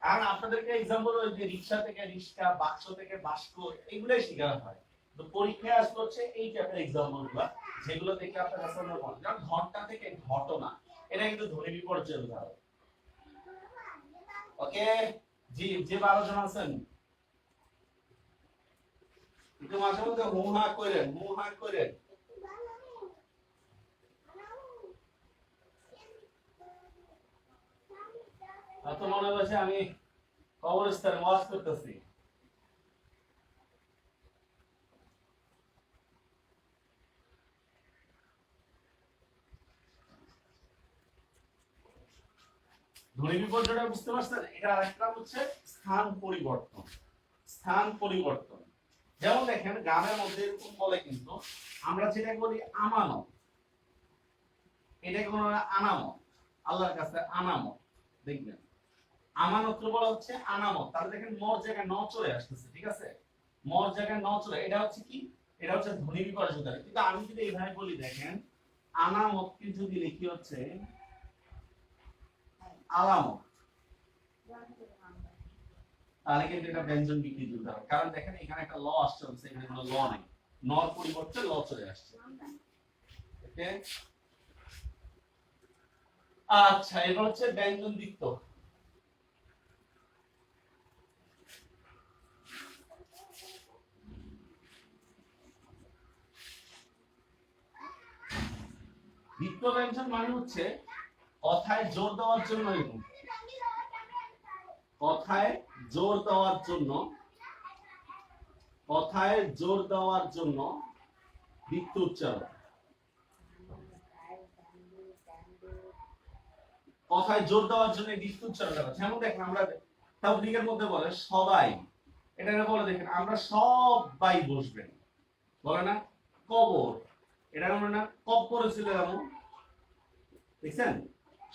আর আপনাদেরকে एग्जांपल ওই যে রিকশা থেকে রিস্কা, বাক্স থেকে বাস্ক, এগুলাই শেখানো হয়। তো পরীক্ষায় আসলে হচ্ছে এই টাইপের एग्जांपल গুলো, যেগুলো দেখে আপনারা আসলে মনে, যেমন ঘন্টা থেকে ঘটনা, এটা কিন্তু ধ্বনি বিপর্যয়ের উদাহরণ। ওকে, জি যে 12 জন আছেন একটু মাঝে মধ্যে মুহা করেন, মুহা করেন। এত মনে হচ্ছে আমি কবরস্থানে ওয়াজ করতেছি। ধ্বনি বিপর্যয়টা বুঝতে পারছেন? এটা আরেকটা হচ্ছে স্থান পরিবর্তন। স্থান পরিবর্তন, যেমন দেখেন গ্রামের মধ্যে এরকম বলে, কিন্তু আমরা যেটা বলি আমানত, এটাকে বলা হয় আনামত। আল্লাহর কাছে আনামত, দেখবেন আমানত বলা হচ্ছে আনামত। তাহলে দেখেন মর জায়গায় ন চলে আসতেছে, ঠিক আছে? মর জায়গায় ন চলে, এটা হচ্ছে কি, এটা হচ্ছে ধ্বনি বিপর্যয়। কিন্তু আমি যদি এইভাবে বলি, দেখেন আনামতকে যদি লিখি হচ্ছে আলামত, তাহলে কিন্তু এটা ব্যঞ্জন বিকৃতি উদাহরণ। কারণ দেখেন এখানে একটা ল আসছে, এখানে কোনো ল নাই, নর পরিবর্তে ল চলে আসছে। ওকে, আচ্ছা এবার হচ্ছে ব্যঞ্জন দ্বিত্ব। দ্বিত্ব ব্যঞ্জন মানে হচ্ছে কথায় জোর দেওয়ার জন্য, কথায় জোর দেওয়ার জন্য, কথায় জোর দেওয়ার জন্য দ্বিত্ব উচ্চারণ। কথায় জোর দেওয়ার জন্য দ্বিত্ব উচ্চারণ করা। যেমন দেখেন আমরা তাবলীগের মধ্যে বলে সবাই, এটা বলে দেখেন আমরা সবাই বসবেন, বলে না? কবর, এটা বলে না কবর ছিল এমন, দেখছেন?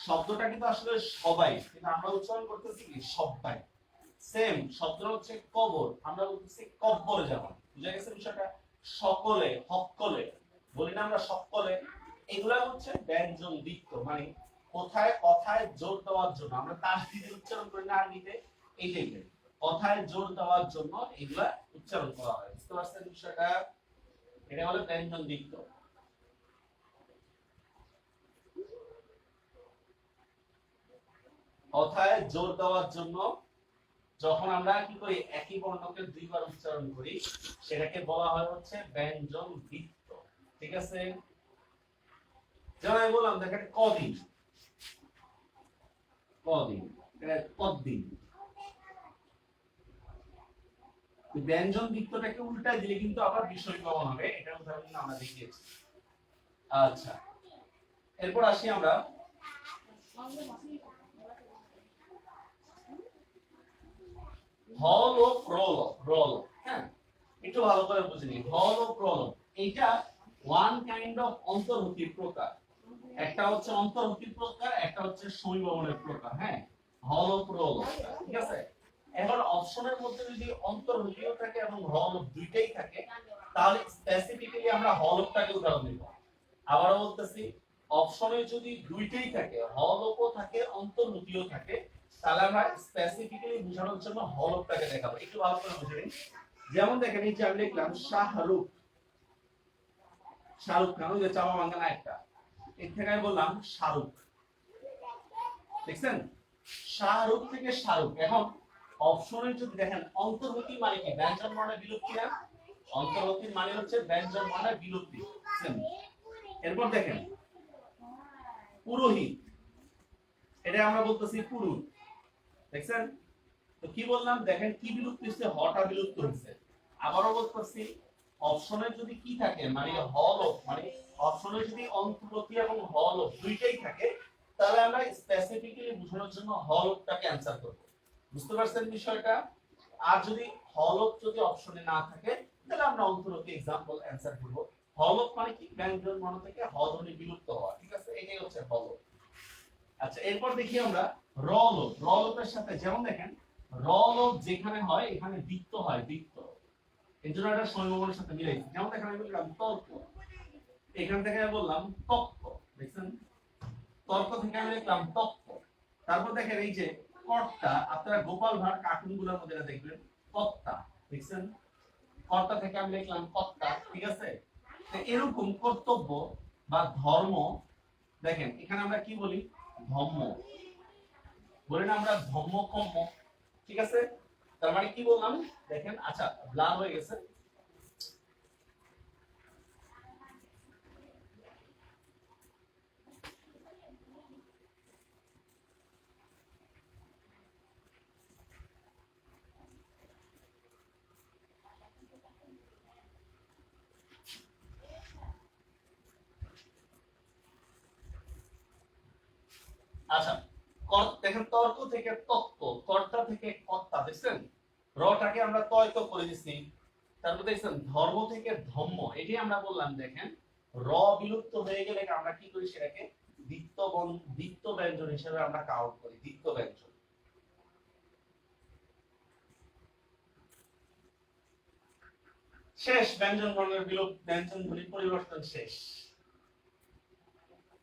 শব্দটা কিন্তু আসলে সবাই, কিন্তু আমরা উচ্চারণ করতেছি কি সবাই। সেম শব্দ হচ্ছে কবর, আমরা বলতেছি কব্বর। যেমন বুঝা গেছে বিষয়টা? সকলে, হক্কলে বলি না আমরা, সকলে। এগুলা হচ্ছে ব্যঞ্জন দ্বিত্ব, মানে কোথায় কথায় জোর দেওয়ার জন্য, আমরা তাসদিদে উচ্চারণ করি না আরবিতে, এই টাইপের কথায় জোর দেওয়ার জন্য এগুলা উচ্চারণ করা হয়। বুঝতে পারছেন বিষয়টা? এটা হলো ব্যঞ্জন দ্বিত্ব। কথায় জোর দেওয়ার জন্য যখন আমরা কি করি, একই বর্ণকে দুইবার উচ্চারণ করি, সেটাকে বলা হয় হচ্ছে ব্যঞ্জন দ্বিত্ব, ঠিক আছে? যেমন আমি বললাম দেখেন কদিন, কদিন, এটা কদিন। ব্যঞ্জন দ্বিত্বটাকে উল্টায় দিলে কিন্তু আবার বিষয় পাওয়া হবে, এটা উদাহরণ আমরা দেখিয়েছি। আচ্ছা এরপর আসি আমরা হল ও প্রলব, হ্যাঁ একটু ভালো করে বুঝে নিন। হল ও প্রলব এইটা ওয়ান কাইন্ড অফ অন্তর্ভুক্তির প্রকার। একটা হচ্ছে অন্তর্ভুক্তির প্রকার, একটা হচ্ছে সমীকরণের প্রকার। হ্যাঁ, হল ও প্রলব, ঠিক আছে। এখন অপশনের মধ্যে যদি অন্তর্ভুক্তিও থাকে এবং হল দুইটাই থাকে, তাহলে স্পেসিফিক্যালি আমরা হলটাকে উদাহরণ দেব। আবারও বলতেছি, অপশনে যদি দুইটাই থাকে, হলও থাকে অন্তর্ভুক্তিও থাকে, তাহলে আমরা স্পেসিফিক্যালি বোঝানোর জন্য হলটাকে দেখাবো। একটু ভালো করে বুঝে নিন। যেমন দেখেন এই যে আমি লিখলাম শাহরুখ, শাহরুখ খান, ওই যে চাওয়া বাংলা একটা, এর থেকে আমি বললাম শাহরুখ, দেখছেন শাহরুখ থেকে শাহরুখ। এখন অপশনে যদি দেখেন অন্তর্ভুক্তি মানে কি, ব্যঞ্জন বর্ণের বিলুপ্তি না, অন্তর্ভুক্তির মানে হচ্ছে ব্যঞ্জন বর্ণের বিলুপ্তি। এরপর দেখেন পুরোহিত, এটা আমরা বলতেছি পুরুষ, দেখছেন তো কি বললাম, দেখেন কি বিলুপ্ত হচ্ছে, হটা বিলুপ্ত হচ্ছে। আবারও বলতেছি, অপশনে যদি কি থাকে মানে হল, মানে অপশনে যদি অন্তর্ভুক্তি এবং হল দুইটাই থাকে, তাহলে আমরা স্পেসিফিক্যালি বোঝানোর জন্য হলটাকে অ্যানসার করব। বুঝতে পারছেন বিষয়টা? আর যদি হলক যদি অপশনে না থাকে, তাহলে আমরা অন্তর্ভুক্তি एग्जांपल অ্যানসার করব। হলক মানে কি, ব্যঞ্জন বর্ণ থেকে হ ধ্বনি বিলুপ্ত হওয়া, ঠিক আছে, এটাই হচ্ছে হলক। আচ্ছা, এরপর দেখি আমরা রলোপ। রলোপের সাথে যেমন দেখেন রলোপ যেখানে হয় এখানে বৃত্ত হয়, বৃত্ত, এজন্য এটা সমীকরণের সাথে মিলাইছি। যেমন দেখেন আমি বললাম তর্ক, এখান থেকে আমি বললাম তক্ক, দেখছেন তর্ক থেকে আমি লিখলাম তক্ক। তারপর দেখেন এই যে কর্তা, আপনারা গোপাল ভাঁড় কার্টুনগুলোর মধ্যে দেখবেন কর্তা, দেখছেন কর্তা থেকে আমি লিখলাম কর্তা, ঠিক আছে। তো এরকম কর্তব্য বা ধর্ম, দেখেন এখানে আমরা কি বলি, ধম্ম বলি না আমরা, ধম্ম কম্ম, ঠিক আছে। তার মানে কি বললাম দেখেন, আচ্ছা ব্লার হয়ে গেছে। আচ্ছা, দেখেন তর্ক থেকে তত্ত্ব, কর্তা থেকে কর্তা, দেখছেন রটাকে আমরা তয়ত করে দিছি। তারপর দেখছেন ধর্ম থেকে ধম্ম, এটাই আমরা বললাম দেখেন র বিলুপ্ত হয়ে গেলে আমরা কি করি, সেটাকে দ্বিত্ব ব্যঞ্জন হিসেবে আমরা কাউন্ট করি, দ্বিত্ব ব্যঞ্জন। শেষ, ব্যঞ্জন বর্ণের বিলুপ্ত, ব্যঞ্জন ধ্বনি পরিবর্তন শেষ।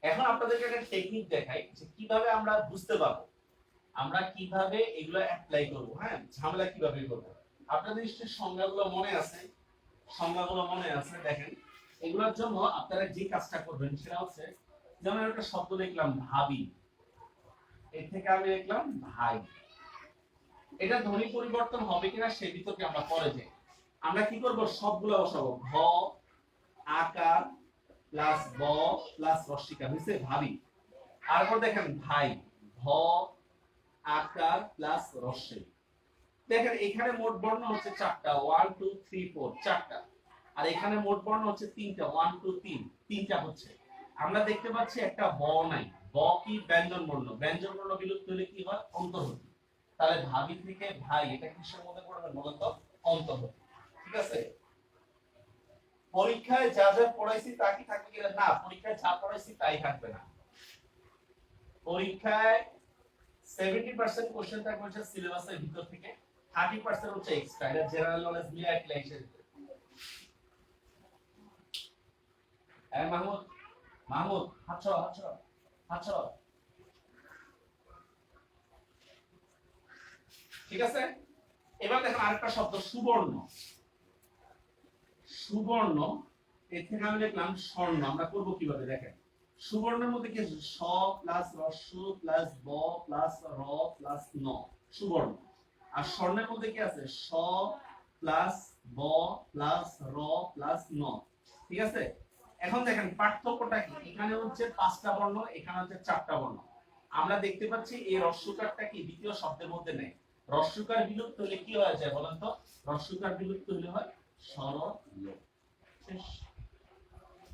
এখন আপনাদেরকে একটা টেকনিক দেখাই যে কিভাবে আমরা বুঝতে পারবো, আমরা কিভাবে এগুলো অ্যাপ্লাই করব। হ্যাঁ, ঝামেলা কিভাবে করব। আপনাদের নিশ্চয়ই সংজ্ঞাগুলো মনে আছে, সংজ্ঞাগুলো মনে আছে। দেখেন এগুলোর জন্য আপনারা যে কাজটা করবেন সেটা হচ্ছে, যেমন একটা শব্দ লিখলাম ভাবি, এর থেকে আমি লিখলাম ভাই, এটা ধ্বনি পরিবর্তন হবে কিনা সেই বিতর্কে আমরা পরে যাই। আমরা কি করব, সবগুলো বসাবো, ভ আকার প্লাস ব প্লাস রস্বীকার নিচে ভাবি। তারপর দেখেন ভাই, ভ আকার প্লাস রস্বী। দেখেন এখানে মোট বর্ণ হচ্ছে চারটা, 1 2 3 4, চারটা। আর এখানে মোট বর্ণ হচ্ছে তিনটা, 1 2 3, তিনটা হচ্ছে। আমরা দেখতে পাচ্ছি একটা ব নাই, ব কি, ব্যঞ্জন বর্ণ, ব্যঞ্জন বর্ণ বিলুপ্ত হলে কি হয়, অন্তর্ভুক্তি। তাহলে ভাবি থেকে ভাই, এটা কিসের মধ্যে পড়বে, মূলত অন্তর্ভুক্তি, ঠিক আছে। পরীক্ষায় যা যা পড়াইছি তা কি থাকবে কিনা, না, পরীক্ষায় যা পড়াইছি তাই থাকবে না। পরীক্ষায় 70% কোশ্চেন থাকবে হচ্ছে সিলেবাসের ভিতর থেকে, 30% হচ্ছে এক্সট্রা, এটা জেনারেল নলেজ মিলে একটা হিসেবে। এই মাহমুদ, মাহমুদ হাতছড়া, হাতছড়া, হাতছড়া, ঠিক আছে। এবার দেখেন আরেকটা শব্দ সুবর্ণ, সুবর্ণ, এর থেকে আমি লিখলাম স্বর্ণ। আমরা করব কিভাবে দেখেন, সুবর্ণের মধ্যে কি আছে, স প্লাস রস্য প্লাস ব প্লাস র প্লাস ন, সুবর্ণ। আর স্বর্ণের মধ্যে কি আছে, স প্লাস ব প্লাস র প্লাস ন, ঠিক আছে। এখন দেখেন পার্থক্যটা কি, এখানে হচ্ছে পাঁচটা বর্ণ, এখানে হচ্ছে চারটা বর্ণ। আমরা দেখতে পাচ্ছি এই রস্যকারটা কি দ্বিতীয় শব্দের মধ্যে নেই। রস্যকার বিলুপ্ত হলে কি হয়ে যায় বলেন তো, রস্যকার বিলুপ্ত হলে হয় স্বর লোপ, শেষ।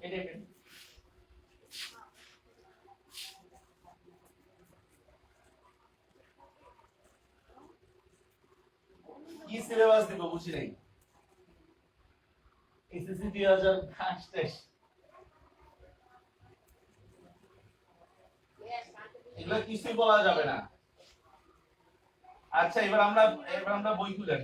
এটাই। কি সিলেবাস দিব বুঝি নাই। এসএসসি 2022 এগুলো কিছুই বলা যাবে না। আচ্ছা এবার আমরা বই খুলেন।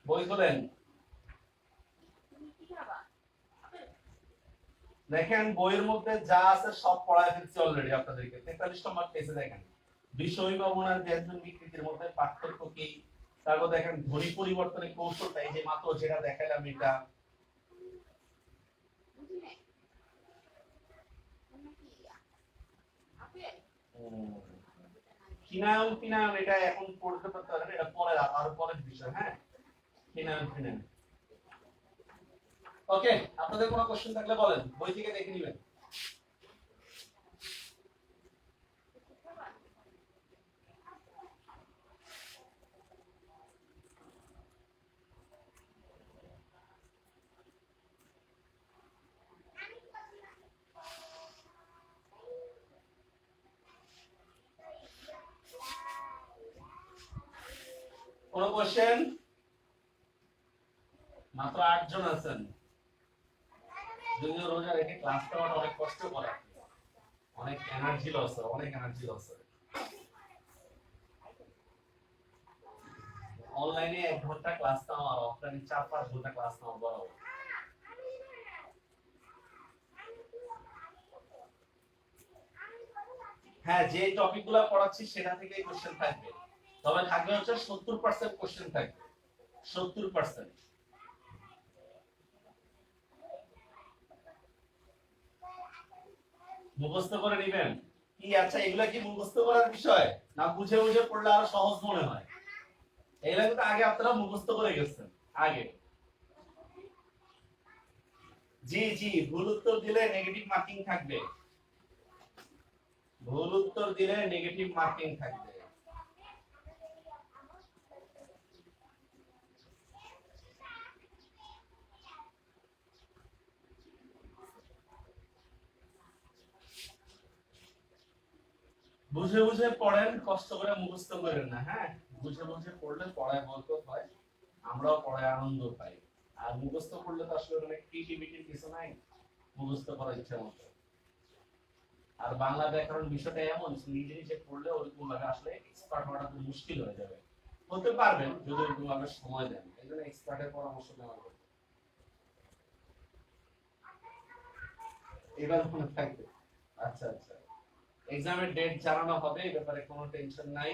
বই খুলেন, দেখেন বইয়ের মধ্যে যা আছে সব পড়ায় দিচ্ছি অলরেডি আপনাদেরকে। 43 নম্বর পেজে দেখেন বিষয় ভাবনার ব্যঞ্জন বিকৃতির মধ্যে পার্থক্য কি, তারপর দেখেন ধ্বনি পরিবর্তনের কৌশলটা, এই যে মাত্র যেটা দেখালাম এটা। ফিনায়ন ফিনায়ন এটা এখন পড়তে পারতে পারেন, এটা পরে আর পরের বিষয়। হ্যাঁ, ফিনায়ন ফিনায়ন। ওকে, আপনাদের কোনো কোশ্চেন থাকলে বলেন, বই থেকে দেখে নেবেন। কোন কোশ্চেন? মাত্র 8 জন আছেন। যদিও রোজা রেখে ক্লাস করাটা অনেক কষ্ট করা, অনেক এনার্জি লস হয়, অনেক এনার্জি লস হয়। অনলাইনে 1 ঘন্টা ক্লাস নাও আর অফলাইনে 4-5 ঘন্টা ক্লাস নাও বড়। হ্যাঁ, যে টপিকগুলো পড়াচ্ছি সেটা থেকেই কোশ্চেন থাকবে, তবে থাকবে হচ্ছে 70% কোশ্চেন থাকবে, 70%। মুখস্থ করে নেবেন কি? আচ্ছা এগুলা কি মুখস্থ করার বিষয়, না বুঝে বুঝে পড়লে আরো সহজ মনে হয়? এগুলা কিন্তু আগে আপনারা মুখস্থ করে গেছেন আগে। জি জি, ভুল উত্তর দিলে নেগেটিভ মার্কিং থাকবে, ভুল উত্তর দিলে নেগেটিভ মার্কিং থাকবে। বুঝে বুঝে পড়েন, কষ্ট করে মুখস্থ করেন না। হ্যাঁ, বুঝে বুঝে পড়লে পড়ায় বরকত হয়, আমরাও পড়ায় আনন্দ পাই। আর মুখস্থ করলে তো আসলে অনেক ক্রিয়েটিভিটির কিছু নাই, মুখস্থ করার ইচ্ছা মতো। আর বাংলা ব্যাকরণ বিষয়টা এমন, নিজে নিজে পড়লে ওরকম ভাবে আসলে এক্সপার্ট হওয়াটা খুব মুশকিল হয়ে যাবে। হতে পারবেন যদি ওরকম ভাবে সময় দেন, এই জন্য এক্সপার্টের পরামর্শ নেওয়া হবে। এবার মনে থাকবে। আচ্ছা আচ্ছা, এক্সামের ডেট জানানো হবে, এই ব্যাপারে কোনো টেনশন নাই।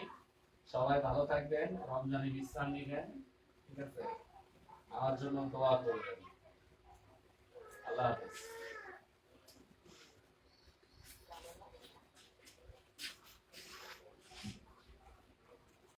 সবাই ভালো থাকবেন, রমজানে বিশ্রাম নেবেন, ঠিক আছে? আমার জন্য দোয়া করবেন। আল্লাহ হাফেজ।